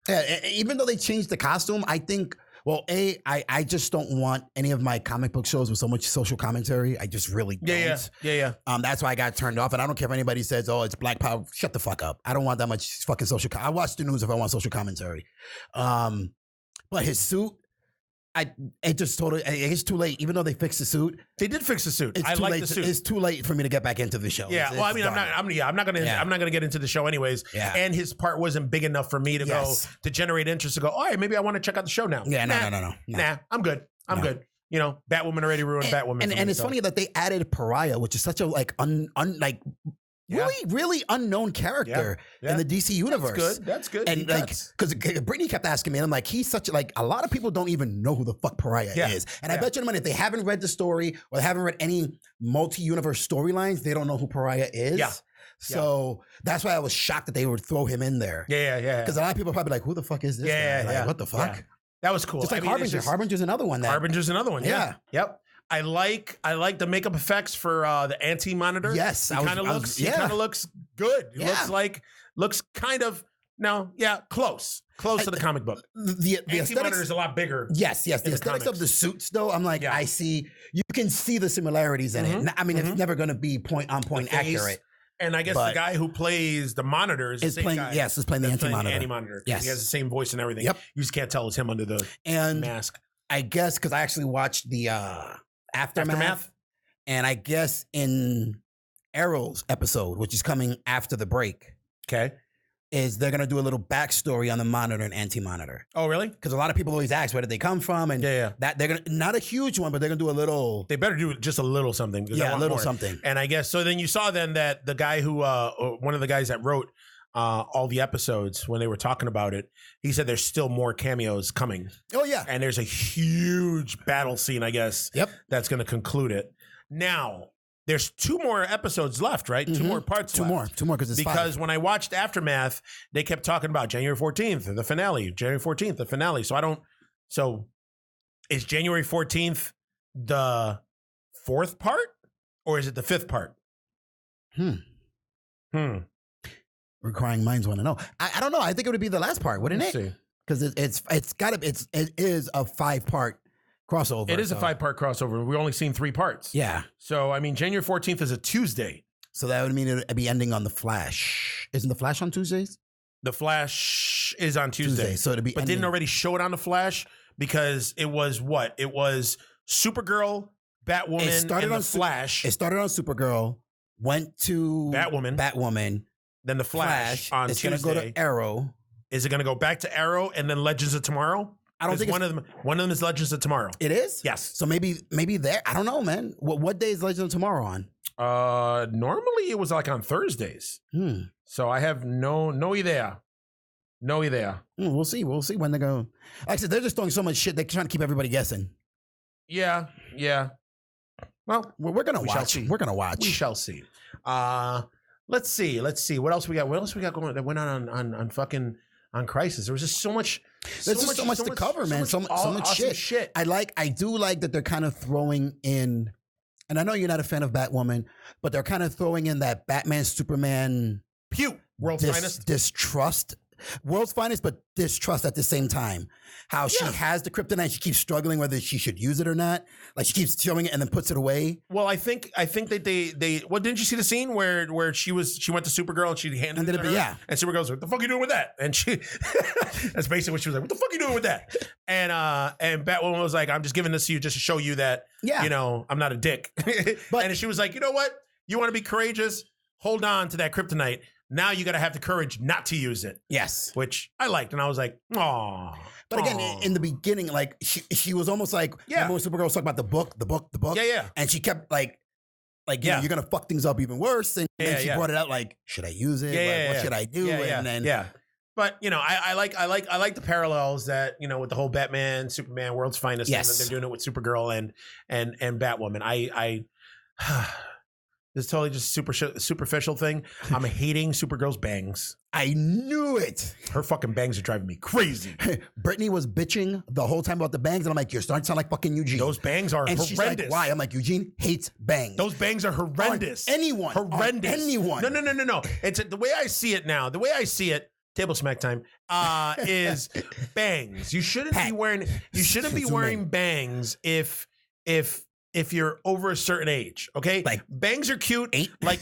Yeah, even though they changed the costume, I think, I just don't want any of my comic book shows with so much social commentary. I just really don't. Yeah. That's why I got turned off. And I don't care if anybody says, oh, it's Black Power. Shut the fuck up. I don't want that much fucking social I watch the news if I want social commentary. But his suit, it's too late. Even though they fixed the suit, they did fix the suit. I like the suit. It's too late for me to get back into the show. Yeah, I'm not gonna get into the show anyways. Yeah. And his part wasn't big enough for me to go to generate interest to go. All right, maybe I want to check out the show now. Yeah, no. Nah, I'm good. I'm good. Batwoman already ruined Batwoman. And it's funny that they added Pariah, which is such a really unknown character in the DC universe. That's good. And because Brittany kept asking me, and I'm like, he's such a lot of people don't even know who the fuck Pariah is. And I bet you the money, if they haven't read the story or they haven't read any multi-universe storylines, they don't know who Pariah is. Yeah. So that's why I was shocked that they would throw him in there. Yeah. Because a lot of people are probably like, who the fuck is this guy? Like, what the fuck? Yeah. That was cool. Just like Harbinger. Harbinger's another one. Harbinger's another one. Yeah. Yep. I like the makeup effects for the Anti-Monitor. Yes. He kind of looks good. He looks kind of close to the comic book. The Anti-Monitor is a lot bigger. Yes. The aesthetics of the suits, though, I'm like, I see. You can see the similarities in it. I mean, it's never going to be point accurate. And I guess the guy who plays the Monitor is the same guy. Yes, is playing the Anti-Monitor. Yes. He has the same voice and everything. Yep. You just can't tell it's him under the mask. I guess because I actually watched the Aftermath. And I guess in Arrow's episode, which is coming after the break, is they're going to do a little backstory on the Monitor and Anti-Monitor. Oh, really? Because a lot of people always ask, where did they come from? And that they're going to, not a huge one, but they're going to do a little. They better do just a little something. Yeah, a little something. And I guess, so then you saw then that the guy who, one of the guys that wrote all the episodes, when they were talking about it, he said there's still more cameos coming. Oh, yeah. And there's a huge battle scene, I guess, that's going to conclude it. Now, there's 2 more episodes left, right? 2 more parts left. Two more because 5. When I watched Aftermath, they kept talking about January 14th, the finale. January 14th, the finale. So is January 14th the 4th part or is it the 5th part? Requiring minds want to know. I don't know. I think it would be the last part, wouldn't it? Because it is a 5-part crossover. It is a 5-part crossover. We've only seen 3 parts. Yeah. So, I mean, January 14th is a Tuesday. So that would mean it'd be ending on The Flash. Isn't The Flash on Tuesdays? The Flash is on Tuesday. So it'd be But didn't already show it on The Flash? Because it was what? It was Supergirl, Batwoman, and The Flash. It started on Supergirl, went to Batwoman. Then The Flash on Tuesday. It's going to go to Arrow. Is it going to go back to Arrow and then Legends of Tomorrow? I don't think one of them is Legends of Tomorrow. It is? Yes. So maybe there. I don't know, man. What day is Legends of Tomorrow on? Normally it was like on Thursdays. So I have no idea. No idea. We'll see. We'll see when they go. Like I said, they're just throwing so much shit. They're trying to keep everybody guessing. Yeah. Well, we're gonna watch. We're gonna watch. We shall see. Let's see. What else we got? What else we got going that went on fucking Crisis? There was just so much. There's just so much to cover, man. So much awesome shit. I do like that they're kind of throwing in, and I know you're not a fan of Batwoman, but they're kind of throwing in that Batman, Superman, World's Finest distrust. World's Finest, but distrust at the same time. How she has the kryptonite, she keeps struggling whether she should use it or not. Like she keeps showing it and then puts it away. Well, I think that they well, didn't you see the scene where she went to Supergirl and she handed it to her? And Supergirl's like, "What the fuck are you doing with that?" And she that's basically what she was like, "What the fuck are you doing with that?" And Batwoman was like, "I'm just giving this to you just to show you that I'm not a dick." And she was like, "You know what? You want to be courageous? Hold on to that kryptonite. Now you got to have the courage not to use it." Yes. Which I liked. And I was like, "Aw." But again, in the beginning, like she was almost like, remember when Supergirl was talking about the book? Yeah. And she kept like, you know, you're going to fuck things up even worse. And then she brought it out like, should I use it? What should I do? But, you know, I like the parallels that, you know, with the whole Batman, Superman, World's Finest, and that they're doing it with Supergirl and Batwoman. I this is totally just superficial thing. I'm hating Supergirl's bangs. I knew it. Her fucking bangs are driving me crazy. Brittany was bitching the whole time about the bangs, and I'm like, you're starting to sound like fucking Eugene. Those bangs are horrendous. She's like, why? I'm like, Eugene hates bangs. Those bangs are horrendous. On anyone. Horrendous. On anyone. No. It's the way I see it now. The way I see it, table smack time, is bangs. You shouldn't be wearing bangs if you're over a certain age, okay? Like bangs are cute, like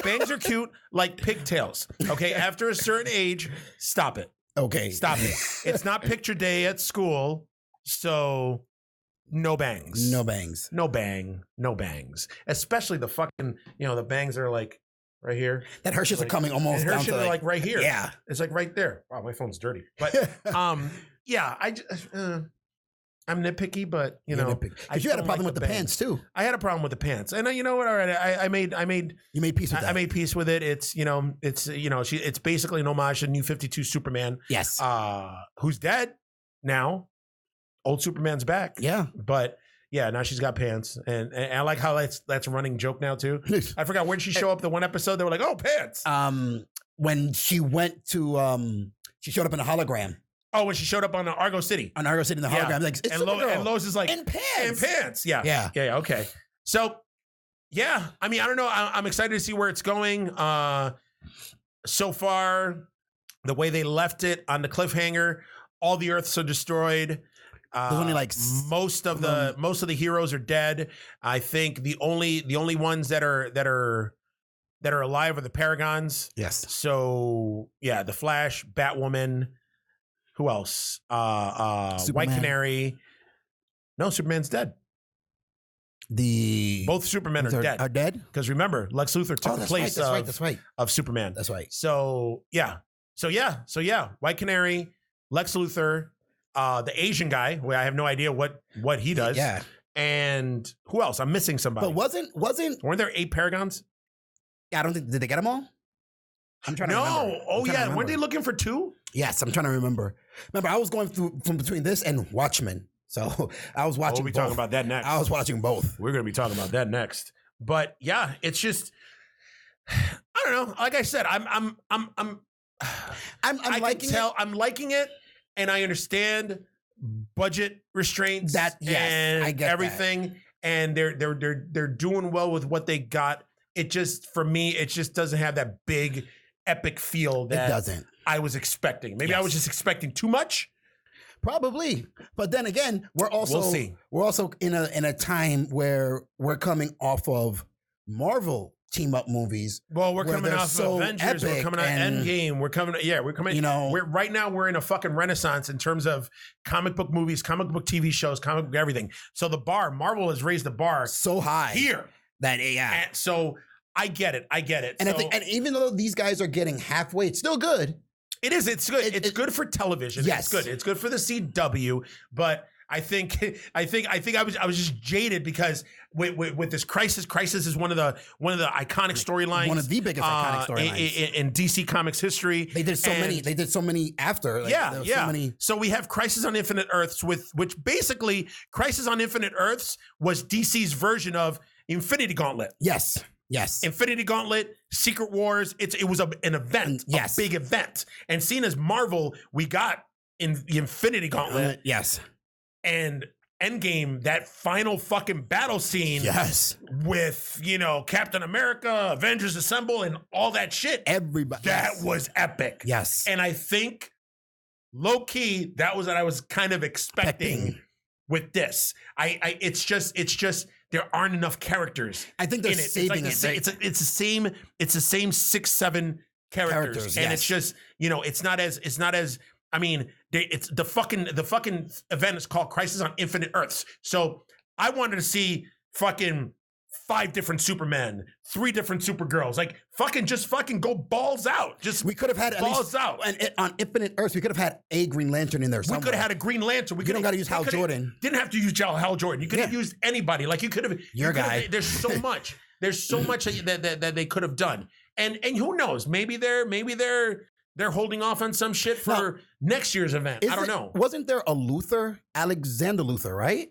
bangs are cute like pigtails, okay? After a certain age, stop it. Okay, stop it. It's not picture day at school, so no bangs. No bangs. No bangs. Especially the fucking, you know, the bangs are like right here. That her shits are coming almost down to like right here. Yeah, it's like right there. Wow, my phone's dirty, but yeah, I'm nitpicky, but you know, because you had a problem with the pants too. I had a problem with the pants, and you know what? All right, I made you made peace with that. I made peace with it. It's it's basically an homage to New 52 Superman. Yes, who's dead now. Old Superman's back. Yeah, but yeah, now she's got pants, and I like how that's a running joke now too. I forgot, when did she show up? The one episode they were like, oh, pants. When she went to she showed up in a hologram. Oh, when she showed up on Argo City. On Argo City in the hologram. Yeah. Like, it's and Lois is like, in pants. In pants. Yeah. Okay. So, yeah. I mean, I don't know. I'm excited to see where it's going. So far, the way they left it on the cliffhanger, all the Earths are destroyed. There's only like most of the heroes are dead. I think the only ones that are alive are the Paragons. Yes. So yeah, the Flash, Batwoman. Who else? White Canary. No, Superman's dead. Both Supermen are dead. Are dead? Because remember, Lex Luthor took the place of Superman. That's right. So yeah. White Canary, Lex Luthor, the Asian guy, where I have no idea what he does. Yeah. And who else? I'm missing somebody. But weren't there 8 Paragons? Yeah, I don't think, did they get them all? I'm trying to remember. Oh yeah, weren't they looking for 2? Yes, I'm trying to remember. Remember, I was going through from between this and Watchmen. So I was watching. We'll be talking about that next. I was watching both. We're going to be talking about that next. But yeah, it's just, I don't know. Like I said, I'm liking it. I'm liking it, and I understand budget restraints. Yes, I get everything, that. And they're doing well with what they got. It just, for me, it just doesn't have that big epic feel that it doesn't. I was expecting. Maybe I was just expecting too much. Probably. But then again, we're also in a time where we're coming off of Marvel team up movies. Well, we're coming off of Avengers, we're coming out Endgame, we're coming right now we're in a fucking renaissance in terms of comic book movies, comic book TV shows, comic book everything. So Marvel has raised the bar so high here. And so I get it. And and even though these guys are getting halfway, it's still good. It is. It's good. It's good for television. Yes. It's good. It's good for the CW. But I think I was just jaded because with this Crisis is one of the iconic storylines. One of the biggest iconic storylines in DC Comics history. They did so many after. So we have Crisis on Infinite Earths, which basically Crisis on Infinite Earths was DC's version of Infinity Gauntlet. Yes. Infinity Gauntlet, Secret Wars. It was an event, a big event. And seen as Marvel, we got in the Infinity Gauntlet. Yes. And Endgame, that final fucking battle scene. Yes. With, Captain America, Avengers Assemble, and all that shit. Everybody. That was epic. Yes. And I think, low key, that was what I was kind of expecting with this. It's just there aren't enough characters. I think they're saving it. It's the same 6-7 characters. And it's just, it's not as I mean, it's the fucking event is called Crisis on Infinite Earths. So I wanted to see fucking 5 different Supermen, 3 different Supergirls, like just go balls out. We could have had balls out. And on Infinite Earths, we could have had a Green Lantern in there somewhere. We could have had a Green Lantern. You don't got to use Hal Jordan. Didn't have to use Hal Jordan. You could have used anybody. Like you could have. Your guy. There's so much. There's so much that they could have done. And who knows? Maybe they're holding off on some shit for next year's event. I don't know. Wasn't there a Luthor, Alexander Luthor, right?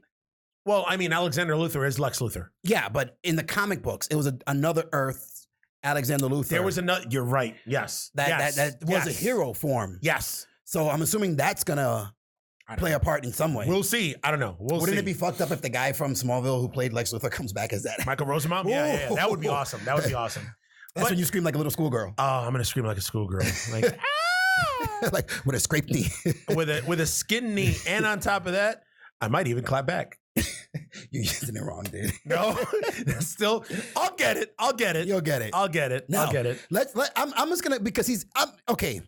Well, I mean, Alexander Luthor is Lex Luthor. Yeah, but in the comic books, it was another Earth, Alexander Luthor. There was another. You're right. Yes. That was a hero form. Yes. So I'm assuming that's gonna play a part in some way. We'll see. I don't know. Wouldn't it be fucked up if the guy from Smallville who played Lex Luthor comes back as that? Michael Rosenbaum? Yeah. That would be awesome. That's when you scream like a little schoolgirl. Oh, I'm gonna scream like a schoolgirl. Like, like with a scraped knee. with a skinned knee, and on top of that, I might even clap back. You're using it wrong, dude. No, still, I'll get it. You'll get it. I'll get it. Now, I'll get it. I'm just gonna, because okay.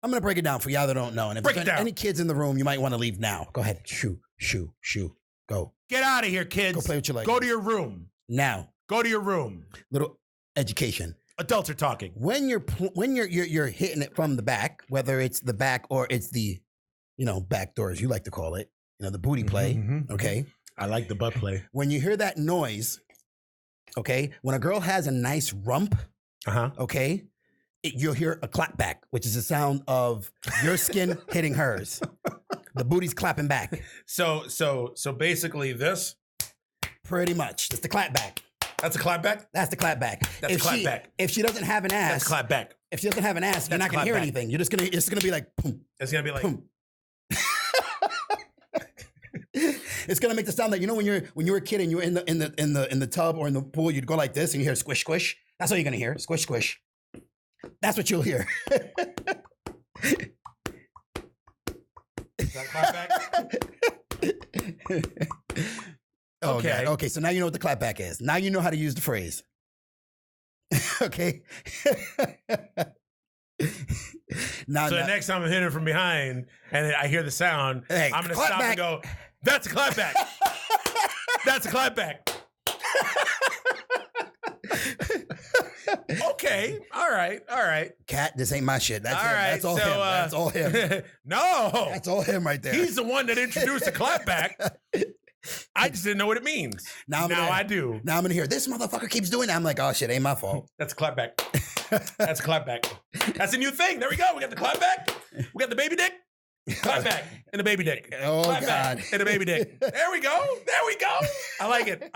I'm gonna break it down for y'all that don't know. And if there's any kids in the room, you might want to leave now. Go ahead. Shoo. Go. Get out of here, kids. Go play with your legs. Go to your room. Now. Go to your room. Little education. Adults are talking. When you're hitting it from the back, whether it's the back or it's the, back door as you like to call it, the booty play. Okay. I like the butt play. When you hear that noise, okay, when a girl has a nice rump, okay, you'll hear a clap back, which is the sound of your skin hitting hers. The booty's clapping back. So basically this? Pretty much. It's the clap back. That's a clap back? That's the clap back. That's a clap back. If she doesn't have an ass. That's a clap back. If she doesn't have an ass, you're not gonna hear anything. You're just it's gonna be like boom. It's gonna be like boom. It's gonna make the sound like when you were a kid and you were in the tub or in the pool, you'd go like this and you hear squish squish. That's all you're gonna hear. Squish squish. That's what you'll hear. Is that clap back? Oh, okay. God. Okay, so now you know what the clapback is. Now you know how to use the phrase. Okay. Now, the next time I'm hitting from behind and I hear the sound, I'm going to stop and go, that's a clapback. That's a clapback. Okay. All right. Cat, this ain't my shit. That's all him. Right. That's all him. That's all him. No. That's all him right there. He's the one that introduced the clapback. I just didn't know what it means. Now I do. Now I'm gonna hear this motherfucker keeps doing that. I'm like, oh shit, ain't my fault. That's a clapback. That's a clapback. That's a new thing. There we go. We got the clapback. We got the baby dick. Clapback and the baby dick. Oh clapback God. And the baby dick. There we go. I like it.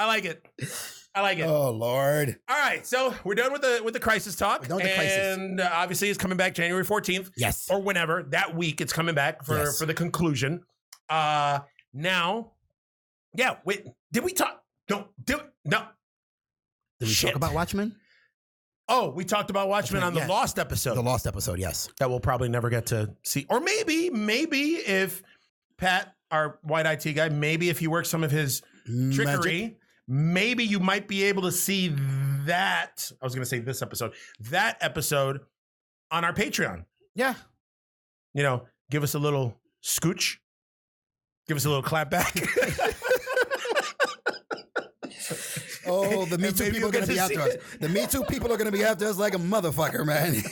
Oh Lord. All right, so we're done with the crisis talk. We're done with the crisis. And obviously it's coming back January 14th. Yes. Or whenever. That week it's coming back for the conclusion. Now, yeah, wait, did we talk? No. Did we talk about Watchmen? Oh, we talked about Watchmen on the Lost episode. The Lost episode, yes. That we'll probably never get to see. Or maybe if Pat, our white IT guy, maybe if he works some of his trickery, maybe you might be able to see that. I was going to say this episode. That episode on our Patreon. Yeah. Give us a little scooch. Give us a little clap back. Oh, the Me Too people are going to be after us. The Me Too people are going to be after us like a motherfucker, man.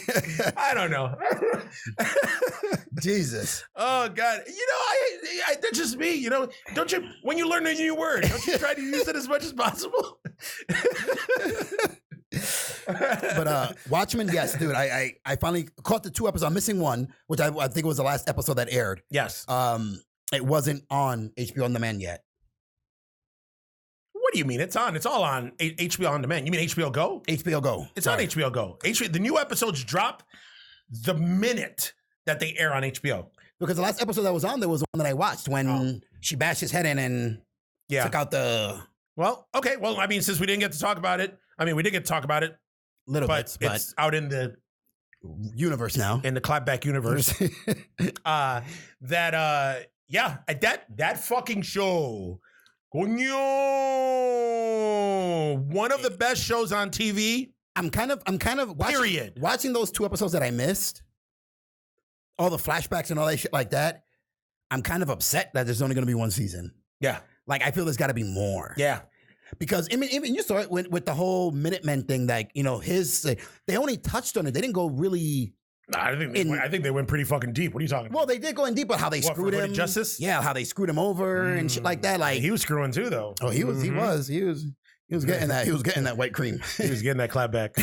I don't know. Jesus. Oh, God. I that's just me. Don't you, when you learn a new word, don't you try to use it as much as possible? But Watchmen, yes, dude. I finally caught the 2 episodes. I'm missing one, which I think was the last episode that aired. Yes. It wasn't on HBO On Demand yet. What do you mean? It's on. It's all on HBO On Demand. You mean HBO Go? HBO Go. It's on HBO Go. The new episodes drop the minute that they air on HBO. Because the last episode that was on there was one that I watched when she bashed his head in and took out the... Well, okay. Well, I mean, since we didn't get to talk about it, we did get to talk about it. Little bit, but it's out in the universe now. In the clapback universe. That fucking show... Coño! One of the best shows on TV. I'm kind of watching those 2 episodes that I missed. All the flashbacks and all that shit like that. I'm kind of upset that there's only going to be 1 season. Yeah. Like, I feel there's got to be more. Yeah. Because even you saw it with the whole Minutemen thing, like, they only touched on it. They didn't go really... I think they went pretty fucking deep. What are you talking about? Well, they did go in deep, but how they screwed him. Justice? Yeah, how they screwed him over and shit like that. Like he was screwing too, though. Oh, he was getting that. He was getting that white cream. He was getting that clap back.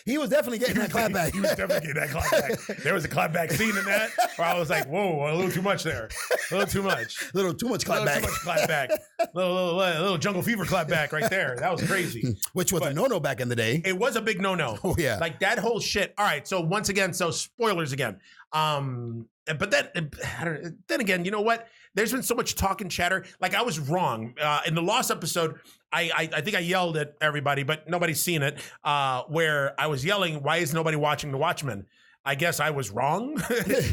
He was definitely getting that clap back. He was definitely getting that clap back. There was a clap back scene in that where I was like, whoa, a little too much there. A little too much. A little too much clap back. Too much clap back. Little Jungle Fever clap back right there. That was crazy. Which was a no-no back in the day. It was a big no-no. Oh, yeah. Like that whole shit. All right. So once again, spoilers again. But then again, you know what? There's been so much talk and chatter. Like I was wrong. In the Lost episode, I think I yelled at everybody, but nobody's seen it, where I was yelling, why is nobody watching The Watchmen? I guess I was wrong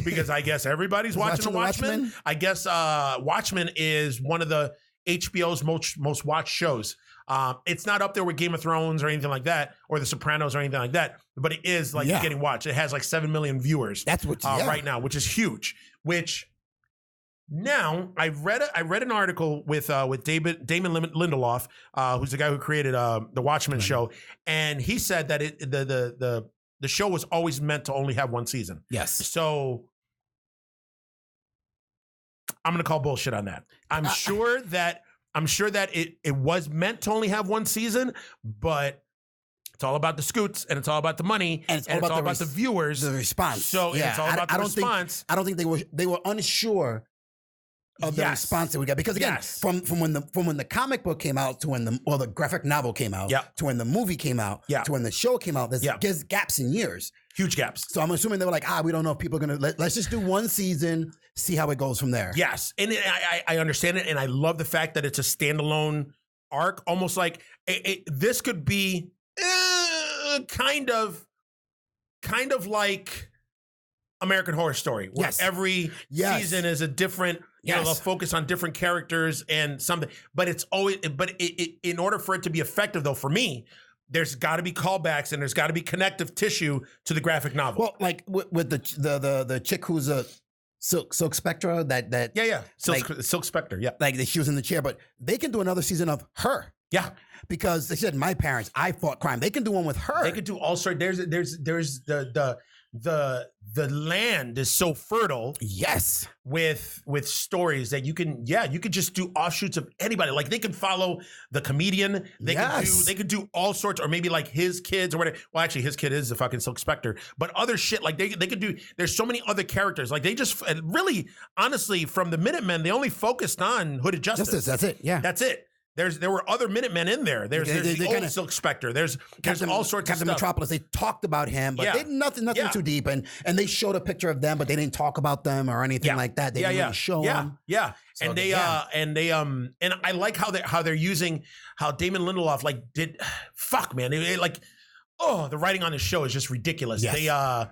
because I guess everybody's watching The Watchmen. I guess Watchmen is one of the HBO's most watched shows. It's not up there with Game of Thrones or anything like that, or The Sopranos or anything like that, but it is getting watched. It has like 7 million viewers. That's what right now, which is huge. Which now I read an article with Damon Lindelof, who's the guy who created the Watchmen show, and he said that the show was always meant to only have 1 season. Yes. So I'm gonna call bullshit on that. I'm sure that it was meant to only have one season, but it's all about the scoots and it's all about the money and it's all about the viewers, the response. So it's all about the response. I don't think they were unsure of the response that we got, because again, from when the comic book came out to when the graphic novel came out, to when the movie came out, to when the show came out, there's gaps in years, huge gaps. So I'm assuming they were like, we don't know if people are gonna let's just do one season, see how it goes from there. Yes, and I understand it, and I love the fact that it's a standalone arc, almost like this could be kind of like American Horror Story, where every season is a different. They'll focus on different characters and something, but it's always. But in order for it to be effective, though, for me, there's got to be callbacks and there's got to be connective tissue to the graphic novel. Well, like with the chick who's a Silk Spectre, Silk Spectre, like she was in the chair, but they can do another season of her. Yeah, because they said my parents, I fought crime. They can do one with her. They could do all sorts. There's the land is so fertile. Yes, with stories that you could just do offshoots of anybody. Like they could follow the comedian. They could do all sorts, or maybe like his kids or whatever. Well, actually, his kid is the fucking Silk Spectre. But other shit, like they could do. There's so many other characters. Like they just really, honestly, from the Minutemen, they only focused on Hooded Justice. That's it. Yeah, that's it. There were other Minutemen in there. There's the old Silk Spectre. There's all sorts Captain of stuff. Metropolis. They talked about him, but they did nothing too deep. And they showed a picture of them, but they didn't talk about them or anything like that. They didn't really show them. Yeah. So and I like how they're using how Damon Lindelof did. Fuck, man. The writing on the show is just ridiculous. Yes.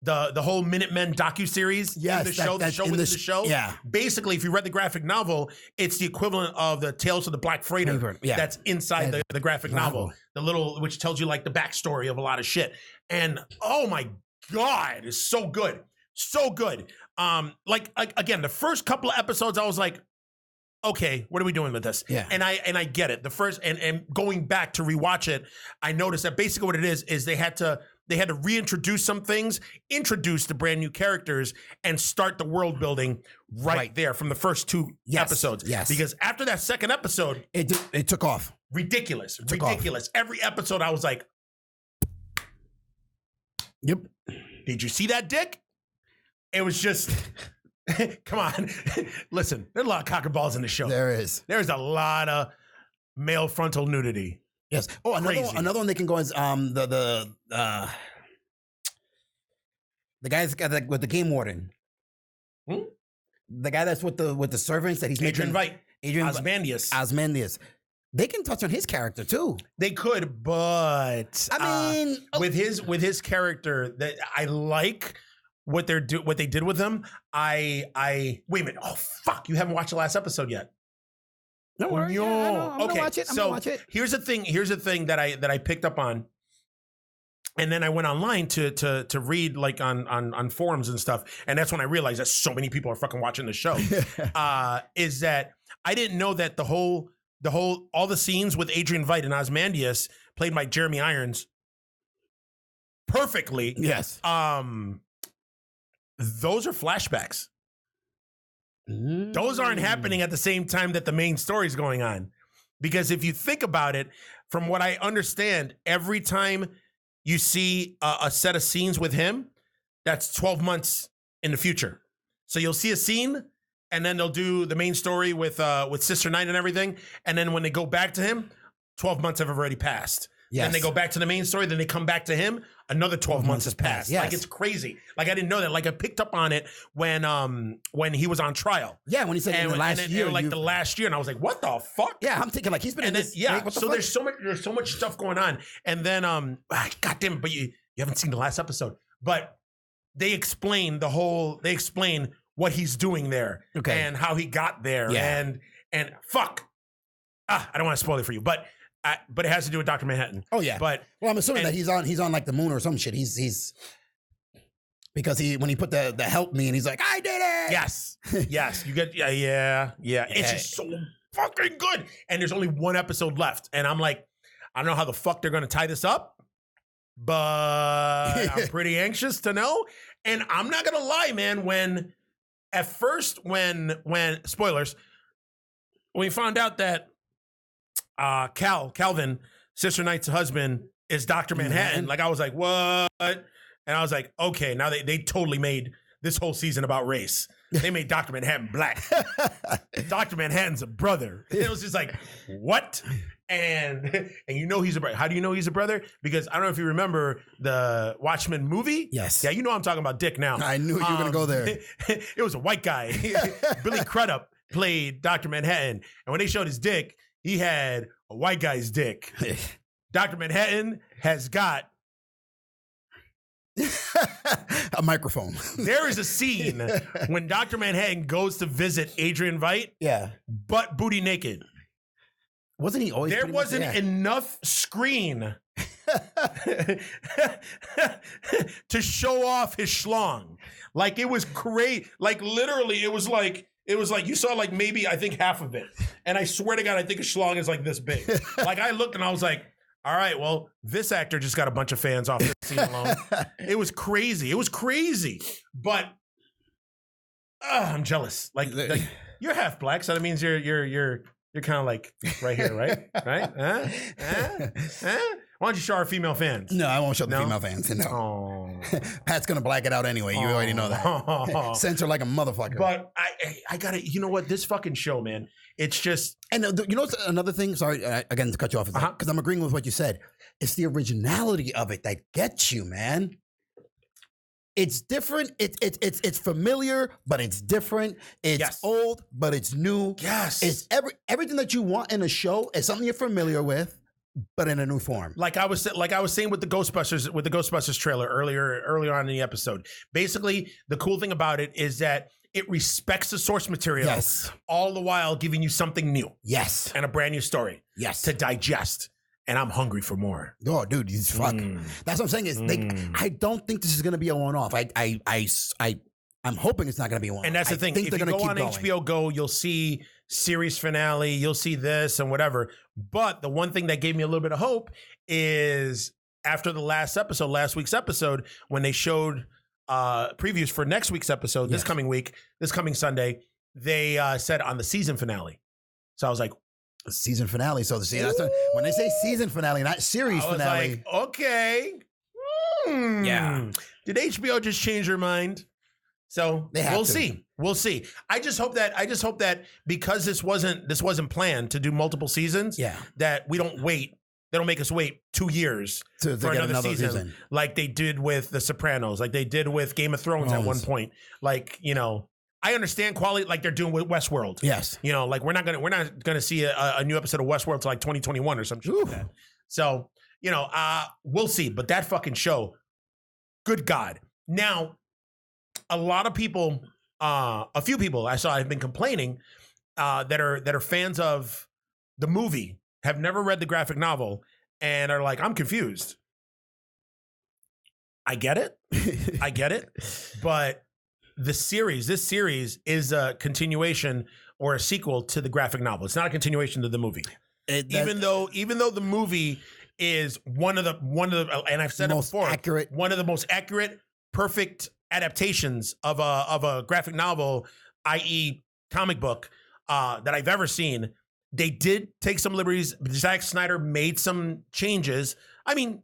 The whole Minutemen docuseries in the show within the show. Yeah. Basically, if you read the graphic novel, it's the equivalent of the Tales of the Black Freighter that's inside the graphic novel. The little, which tells you like the backstory of a lot of shit. And oh my God, it's so good. So good. Again, the first couple of episodes, I was like, okay, what are we doing with this? Yeah. And I get it. The first and going back to rewatch it, I noticed that basically what it is they had to reintroduce some things, introduce the brand new characters, and start the world building right there from the first two episodes. Yes. Because after that second episode, it took off. Ridiculous. Every episode, I was like, "Yep." Did you see that dick? It was just. Come on. Listen, there's a lot of cock and balls in the show. There is. There's a lot of male frontal nudity. Yes. Oh, another one they can go is the guy's got with the game warden. The guy that's with the servants that he's Adrian making. Adrian Osmandius. They can touch on his character too. They could, but I mean, with his character, that I like what they did with him. I wait a minute. Oh fuck! You haven't watched the last episode yet. Don't worry. No. I'm gonna watch it. I'm gonna watch it. Here's the thing that I picked up on, and then I went online to read like on forums and stuff, and that's when I realized that so many people are fucking watching the show. Is that I didn't know that all the scenes with Adrian Veidt and Osmandius, played by Jeremy Irons, perfectly. Yes. Those are flashbacks. Those aren't happening at the same time that the main story is going on. Because if you think about it, from what I understand, every time you see a set of scenes with him, that's 12 months in the future. So you'll see a scene, and then they'll do the main story with Sister Night and everything. And then when they go back to him, 12 months have already passed. Yes. Then they go back to the main story. Then they come back to him. Another 12 months has passed. Yes. Like, it's crazy. Like, I didn't know that. Like, I picked up on it when he was on trial. Yeah, when he said in the last year. The last year. And I was like, what the fuck? Yeah, I'm thinking like he's been in this. Yeah, so there's so much stuff going on. And then, goddamn, but you haven't seen the last episode. But they explain what he's doing there. Okay. And how he got there. Yeah. And fuck. I don't want to spoil it for you. But it has to do with Dr. Manhattan. Oh yeah, but I'm assuming that he's on like the moon or some shit. He's because when he put the help me and he's like, I did it. Yes. You get yeah. It's just so fucking good. And there's only one episode left, and I'm like, I don't know how the fuck they're gonna tie this up, but I'm pretty anxious to know. And I'm not gonna lie, man. at first when spoilers, when we found out that Calvin, Sister Knight's husband, is Dr. Manhattan, like I was like, what? And I was like, okay, now they totally made this whole season about race. They made Dr. Manhattan black. Dr. Manhattan's a brother. It was just like, what? And you know he's a brother. How do you know he's a brother? Because I don't know if you remember the Watchmen movie. Yes. Yeah, you know I'm talking about Dick now. I knew you were going to go there. It was a white guy. Billy Crudup played Dr. Manhattan. And when they showed his dick, he had a white guy's dick. Dr. Manhattan has got a microphone. There is a scene when Dr. Manhattan goes to visit Adrian Veidt, butt booty naked. Wasn't he always? There wasn't enough screen to show off his schlong. Like it was crazy. Like literally, it was like you saw like maybe I think half of it. And I swear to God, I think a schlong is like this big. Like I looked and I was like, all right, well, this actor just got a bunch of fans off the scene alone. It was crazy. It was crazy. But I'm jealous. Like you're half black, so that means you're kind of like right here, right? Right? Why don't you show our female fans? No, I won't show the female fans. No. Pat's gonna black it out anyway. You already know that. Censor like a motherfucker. But I gotta, you know what? This fucking show, man. It's just. And you know what's another thing? Sorry, again, to cut you off. Because I'm agreeing with what you said. It's the originality of it that gets you, man. It's different. It's familiar, but it's different. It's old, but it's new. Yes. It's everything that you want in a show is something you're familiar with, but in a new form. Like I was saying with the Ghostbusters trailer earlier on in the episode. Basically, the cool thing about it is that it respects the source material, all the while giving you something new, and a brand new story, to digest. And I'm hungry for more. Oh, dude, he's fuck. That's what I'm saying. Is I don't think this is going to be a one-off. I'm hoping it's not going to be a one-off. And that's the thing. If you go on HBO Go, you'll see series finale. You'll see this and whatever. But the one thing that gave me a little bit of hope is after the last week's episode, when they showed previews for next week's episode, this coming Sunday, they said on the season finale. So I was like, season finale. So that's when they say season finale, not series finale. Like, okay. Yeah. Did HBO just change their mind? So we'll see. We'll see. I just hope that because this wasn't planned to do multiple seasons, that we don't wait. They don't make us wait 2 years for another season like they did with The Sopranos, like they did with Game of Thrones at one point. Like, you know, I understand quality like they're doing with Westworld. Yes. You know, like we're not gonna see a new episode of Westworld till like 2021 or some shit like that. So, you know, we'll see. But that fucking show, good God. Now, a lot of people, a few people I saw have been complaining that are fans of the movie, have never read the graphic novel, and are like, I'm confused. I get it. But this series is a continuation or a sequel to the graphic novel. It's not a continuation to the movie. Even though the movie is one of the and I've said it before, one of the most accurate, perfect adaptations of a graphic novel, i.e. comic book, that I've ever seen. They did take some liberties. Zack Snyder made some changes. I mean,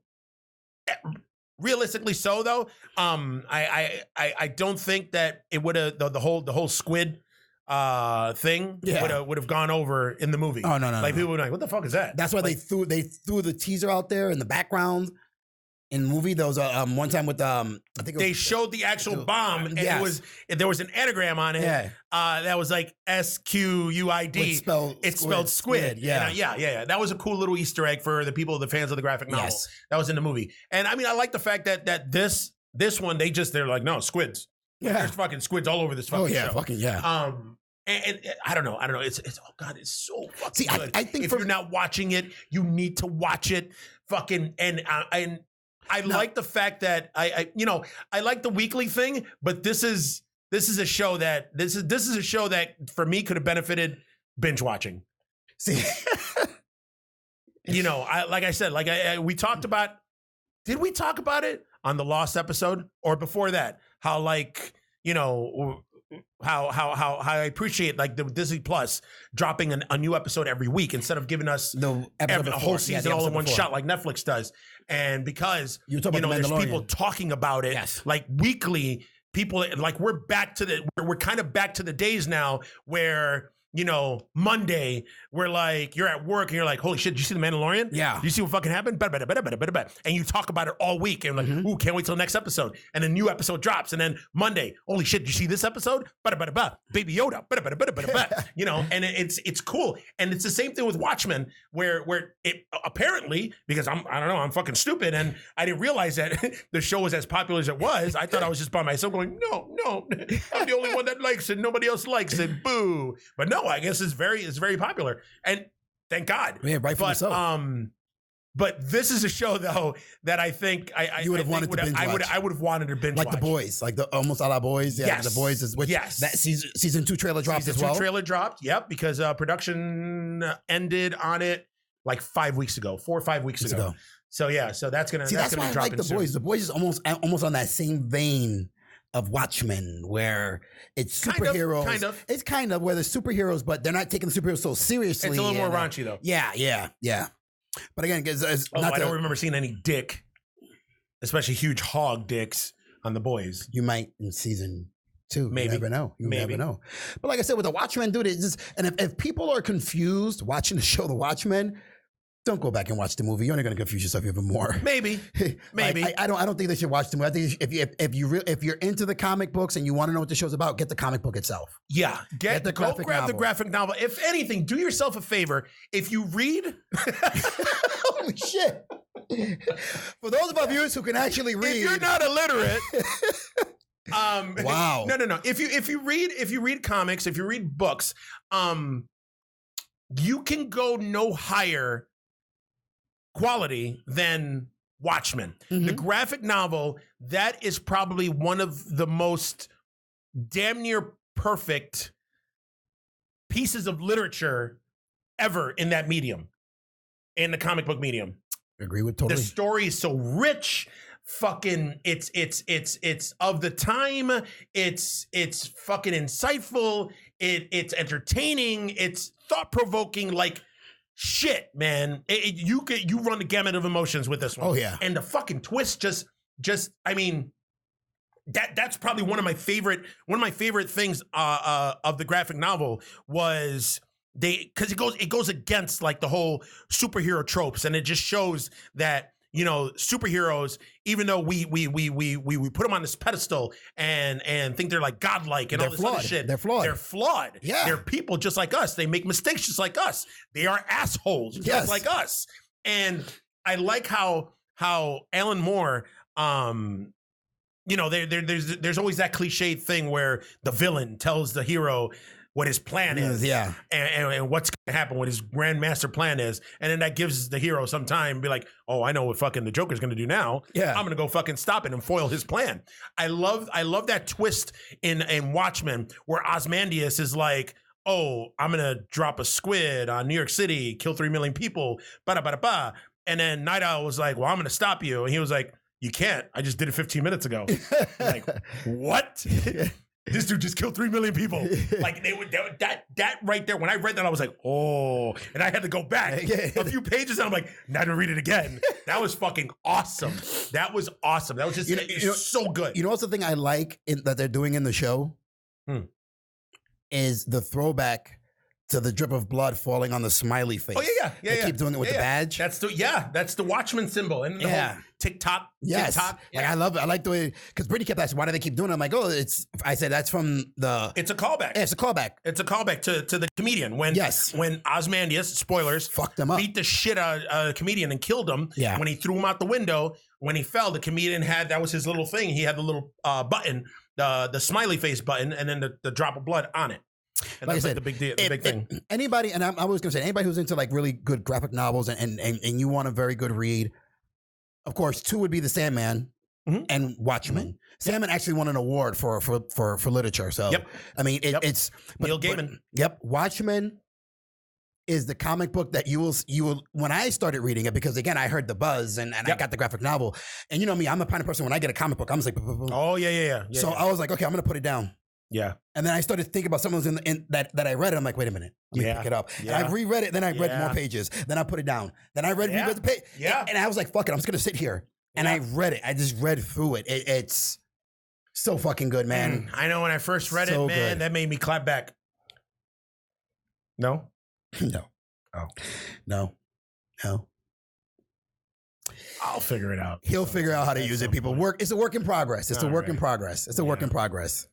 realistically so though. I don't think that it would have the whole squid thing would have gone over in the movie. Oh no. Like people were like, what the fuck is that? That's why they threw the teaser out there in the background. In the movie, there was one time with I think they showed the actual bomb, and there was an anagram on it that was like SQUID. It's spelled squid. Yeah. That was a cool little Easter egg for the fans of the graphic novel. Yes. That was in the movie, and I mean, I like the fact that this one they're like, no, squids. Yeah, there's fucking squids all over this fucking show. And I don't know. It's oh God, it's so fucking good. I think if you're not watching it, you need to watch it. Fucking and I like the fact that I like the weekly thing, but this is a show that for me could have benefited binge watching. See, we talked about. Did we talk about it on the Lost episode or before that? How I appreciate like the Disney Plus dropping a new episode every week instead of giving us The episode a before. whole season the all in episode one before. shot like Netflix does. And because You talk about The there's Mandalorian. people talking about it Yes. like weekly. People like we're kind of back to the days now where Monday we're like you're at work and you're like, holy shit, did you see The Mandalorian? Yeah. You see what fucking happened? And you talk about it all week and like, ooh, can't wait till the next episode. And a new episode drops. And then Monday, holy shit, did you see this episdo? Baby Yoda. And it's cool. And it's the same thing with Watchmen, where it apparently, because I don't know, I'm fucking stupid and I didn't realize that the show was as popular as it was. I thought I was just by myself going, no, I'm the only one that likes it. Nobody else likes it. Boo. But no, I guess it's very popular. And thank God. Yeah, rightfully so. But this is a show though that I think You would have wanted to binge watch. I would have wanted to binge Like watch. The Boys, like the almost a la Boys. Yeah, Yes. The Boys is which Yes. that season 2 trailer dropped Season as well. 2 trailer dropped. Yep, because production ended on it like 5 weeks ago, 4 or 5 weeks ago. So yeah, so that's gonna See, that's gonna why I drop like in The soon. Boys. The Boys is almost on that same vein of Watchmen, where it's superheroes. Kind of. It's kind of where they're superheroes, but they're not taking the superheroes so seriously. It's a little more and, raunchy though. Yeah. But again, it's Although not I don't remember seeing any dick, especially huge hog dicks on The Boys. You might in season 2. Maybe. You never know. You Maybe. never know. But like I said, with the Watchmen, dude, it's just, and if people are confused watching the show The Watchmen, don't go back and watch the movie. You're only going to confuse yourself even more. Maybe. Like, I don't think they should watch the movie. I think if you're into the comic books and you want to know what the show's about, get the comic book itself. Yeah, Get the graphic grab the novel. graphic novel. If anything, do yourself a favor. If you read, Holy shit! For those of our viewers who can actually read, if you're not illiterate, wow. No. If you read comics, if you read books, you can go no higher quality than Watchmen. The graphic novel, that is probably one of the most damn near perfect pieces of literature ever in that medium, in the comic book medium. Agree with totally. The story is so rich. Fucking, it's of the time. It's fucking insightful. It's entertaining. It's thought provoking. Like shit, man. You run the gamut of emotions with this one. Oh yeah. And the fucking twist just I mean, that's probably one of my favorite things of the graphic novel was because it goes against like the whole superhero tropes, and it just shows that superheroes, even though we put them on this pedestal and think they're like godlike and all this other shit, They're flawed. They're flawed. Yeah. They're people just like us. They make mistakes just like us. They are assholes just like us. And I like how Alan Moore, there's always that cliche thing where the villain tells the hero what his plan is, and what's going to happen, what his grand master plan is, and then that gives the hero some time to be like, oh, I know what fucking the Joker's going to do now. Yeah, I'm going to go fucking stop it and foil his plan. I love that twist in Watchmen where Ozymandias is like, oh, I'm going to drop a squid on New York City, kill 3 million people, ba-da-ba-da-ba. And then Night Owl was like, well, I'm going to stop you. And he was like, you can't. I just did it 15 minutes ago. Like, what? This dude just killed 3 million people. Like that right there. When I read that, I was like, oh, and I had to go back a few pages, and I'm like, not to read it again. That was fucking awesome. That was awesome. That was just so good. You know what's the thing I like that they're doing in the show is the throwback to the drip of blood falling on the smiley face. Oh yeah. They keep doing it with the badge. That's the Watchman symbol and the whole TikTok. Yes. TikTok. Like I love it. I like the way, because Brittany kept asking, why do they keep doing it? I'm like, I said that's from the. It's a callback. Yeah, it's a callback. It's a callback to the comedian when Ozymandias, spoilers, fucked him up, beat the shit out of a comedian and killed him. Yeah. When he threw him out the window, when he fell, the comedian that was his little thing. He had the little button, the smiley face button, and then the drop of blood on it. And like that's I said, the big thing. Anybody, and I was going to say, anybody who's into like really good graphic novels and you want a very good read, of course, 2 would be The Sandman and Watchmen. Sandman actually won an award for literature. So, I mean, it's Neil Gaiman. Watchmen is the comic book that you will when I started reading it, because again, I heard the buzz and I got the graphic novel, and you know me, I'm the kind of person when I get a comic book, I'm just like, oh yeah. So I was like, okay, I'm going to put it down. Yeah. And then I started thinking about something that was in that I read it. I'm like, wait a minute, let me pick it up. Yeah. And I reread it. Then I read more pages. Then I put it down. Then I reread the page. Yeah. And I was like, fuck it, I'm just gonna sit here. And I read it. I just read through it. It's so fucking good, man. I know when I first read So it, man, good. that made me clap back. No? No. Oh. No. I'll figure it out. He'll figure out how to use it. People it's a work in progress. It's a work in progress. It's a work in progress.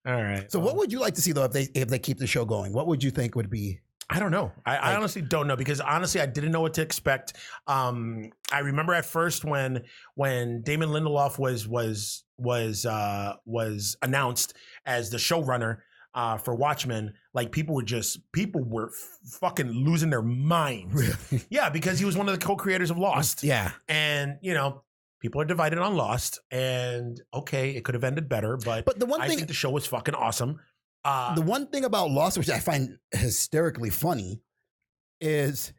All right. So what would you like to see though if they keep the show going? What would you think would be? I don't know. I honestly don't know because honestly, I didn't know what to expect. I remember at first when Damon Lindelof was announced as the showrunner for Watchmen, like people were fucking losing their minds. Really? Yeah, because he was one of the co-creators of Lost. Yeah, and people are divided on Lost, and okay, it could have ended better, but the one I thing think the show was fucking awesome. The one thing about Lost, which I find hysterically funny, is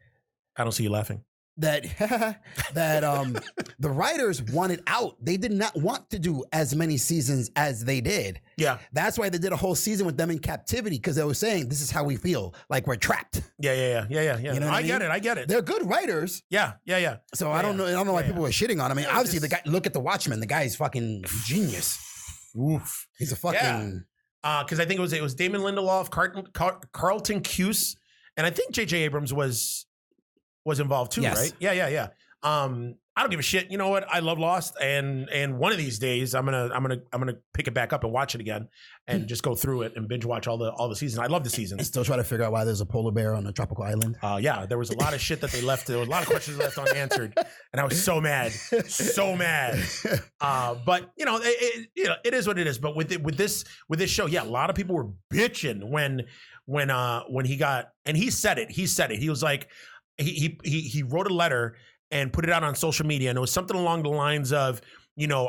I don't see you laughing. That the writers wanted out. They did not want to do as many seasons as they did. Yeah, that's why they did a whole season with them in captivity because they were saying this is how we feel, like we're trapped. Yeah. You know what I mean? I get it. They're good writers. Yeah. So I don't know why people were shitting on him. I mean, obviously the guy. Look at the Watchmen. The guy is fucking genius. Oof. He's a fucking. Because I think it was Damon Lindelof, Carlton Cuse, and I think J.J. Abrams was involved too, right? Yeah. I don't give a shit. You know what? I love Lost, and one of these days I'm gonna pick it back up and watch it again, and just go through it and binge watch all the seasons. I love the seasons. I still try to figure out why there's a polar bear on a tropical island. Yeah, there was a lot of shit that they left. There was a lot of questions left unanswered, and I was so mad. But it is what it is. But with this show, yeah, a lot of people were bitching when he got, and he said it. He was like, he wrote a letter and put it out on social media, and it was something along the lines of,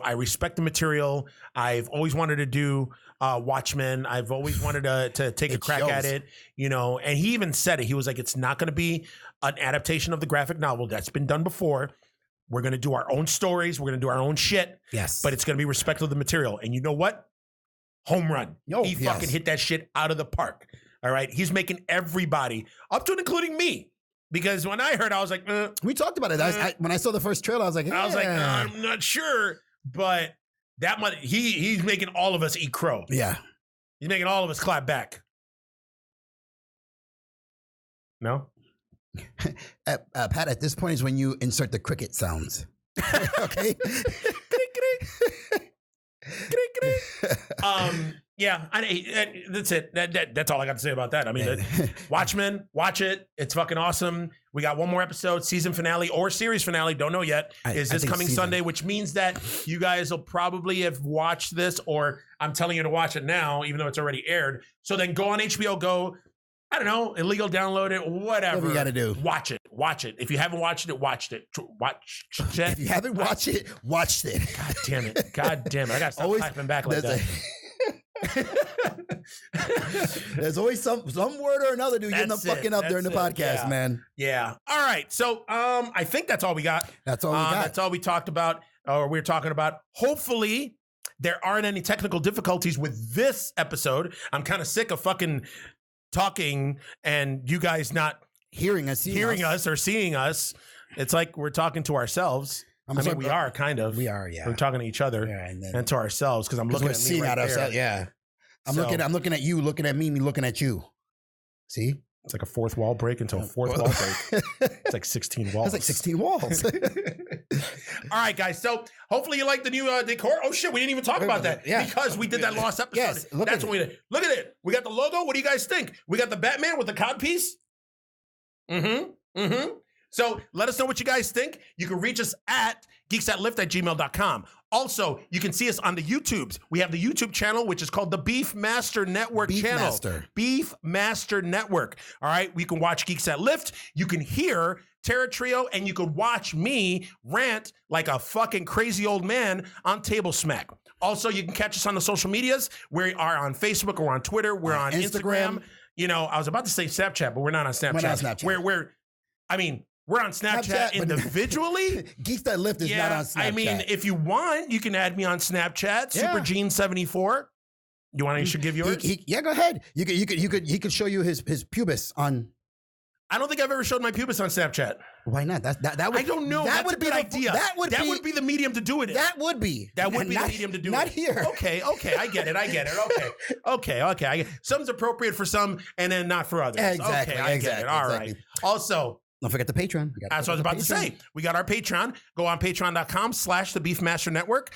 I respect the material. I've always wanted to do Watchmen. I've always wanted to take a crack at it, and he even said it. He was like, it's not going to be an adaptation of the graphic novel. That's been done before. We're going to do our own stories. We're going to do our own shit. Yes. But it's going to be respectful of the material. And you know what? Home run. He fucking hit that shit out of the park. All right. He's making everybody, up to and including me. Because when I heard, I was like, we talked about it. When I saw the first trailer, I was like, I'm not sure, but that much he's making all of us eat crow. Yeah, he's making all of us clap back. No, Pat. At this point is when you insert the cricket sounds. Okay. Yeah, that's it. That's all I got to say about that. I mean, Watchmen, watch it. It's fucking awesome. We got one more episode, season finale or series finale. Don't know yet. Is this coming Sunday? Which means that you guys will probably have watched this, or I'm telling you to watch it now, even though it's already aired. So then go on HBO Go. I don't know, illegal download it, whatever you got to do. Watch it. If you haven't watched it, watch it. If you haven't watched it, watched it. God damn it. I got to stop typing back like that. There's always some word or another, dude. You're not fucking up during the podcast, man. Yeah. All right. So I think that's all we got. That's all we got. That's all we talked about, or we're talking about. Hopefully there aren't any technical difficulties with this episode. I'm kind of sick of fucking talking and you guys not hearing us or seeing us. It's like we're talking to ourselves. We are kind of. We are, yeah. We're talking to each other and to ourselves because I'm looking at me right there. Yeah. I'm looking at you, looking at me looking at you. See? It's like a fourth wall break into a fourth wall break. It's like 16 walls. That's like 16 walls. All right, guys. So hopefully you like the new decor. Oh, shit. We didn't even talk about that. Yeah. Because we did that last episode. Yes. That's what we did. Look at it. We got the logo. What do you guys think? We got the Batman with the codpiece. So let us know what you guys think. You can reach us at geeks@lift@gmail.com. Also, you can see us on the YouTubes. We have the YouTube channel, which is called the Beef Master Network channel. Beef Master Network. All right. We can watch Geeks at Lift. You can hear Terror Trio, and you can watch me rant like a fucking crazy old man on Table Smack. Also, you can catch us on the social medias. We are on Facebook. We're on Twitter. We're on Instagram. I was about to say Snapchat, but we're not on Snapchat. We're not on Snapchat. We're on Snapchat individually. Geeks That Lift is not on Snapchat. I mean, if you want, you can add me on Snapchat, SuperGene74. You want? You should give yours. Yeah, go ahead. He could show you his pubis on. I don't think I've ever showed my pubis on Snapchat. Why not? That would, I don't know. That's a good idea. That would be the medium to do it in. That would be the medium to do it. Not here. Okay, I get it. Okay. Some's appropriate for some and then not for others. Exactly. Okay, I get it. All right. Also, don't forget the Patreon. That's what I was about to say. We got our Patreon. Go on patreon.com/the Beefmaster Network.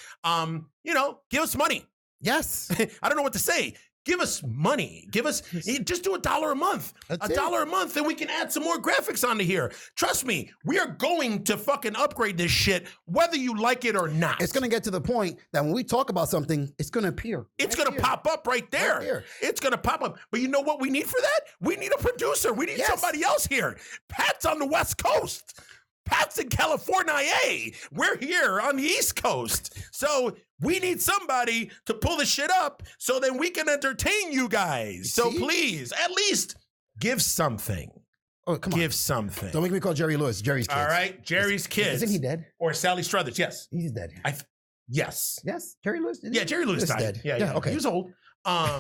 Give us money. Yes. I don't know what to say. Give us money. Just do $1 a month. $1 a month, and we can add some more graphics onto here. Trust me, we are going to fucking upgrade this shit, whether you like it or not. It's going to get to the point that when we talk about something, it's going to appear. It's going to pop up right there. It's going to pop up. But you know what we need for that? We need a producer. We need somebody else here. Pat's on the West Coast. Pat's in California. We're here on the East Coast. So we need somebody to pull the shit up so then we can entertain you guys. So please, at least give something. Oh, come on. Give something. Don't make me call Jerry Lewis. Jerry's kids. All right. Jerry's kids. Isn't he dead? Or Sally Struthers. Yes. He's dead. Yes. Yes. Jerry Lewis? Yeah, Jerry Lewis died. Dead. Yeah. Okay. He was old. But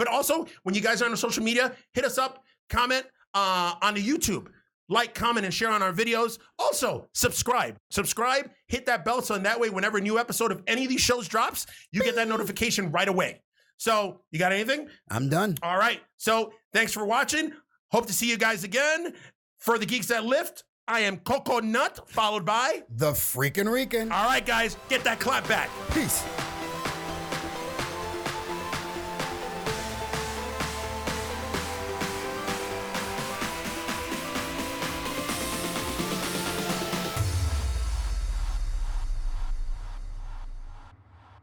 also, when you guys are on social media, hit us up, comment on the YouTube. Like, comment, and share on our videos. Also, subscribe. Hit that bell so in that way, whenever a new episode of any of these shows drops, you get that notification right away. So, you got anything? I'm done. All right. So, thanks for watching. Hope to see you guys again. For the Geeks That Lift, I am Coco Nut, followed by... The Freakin' Rican. All right, guys. Get that clap back. Peace.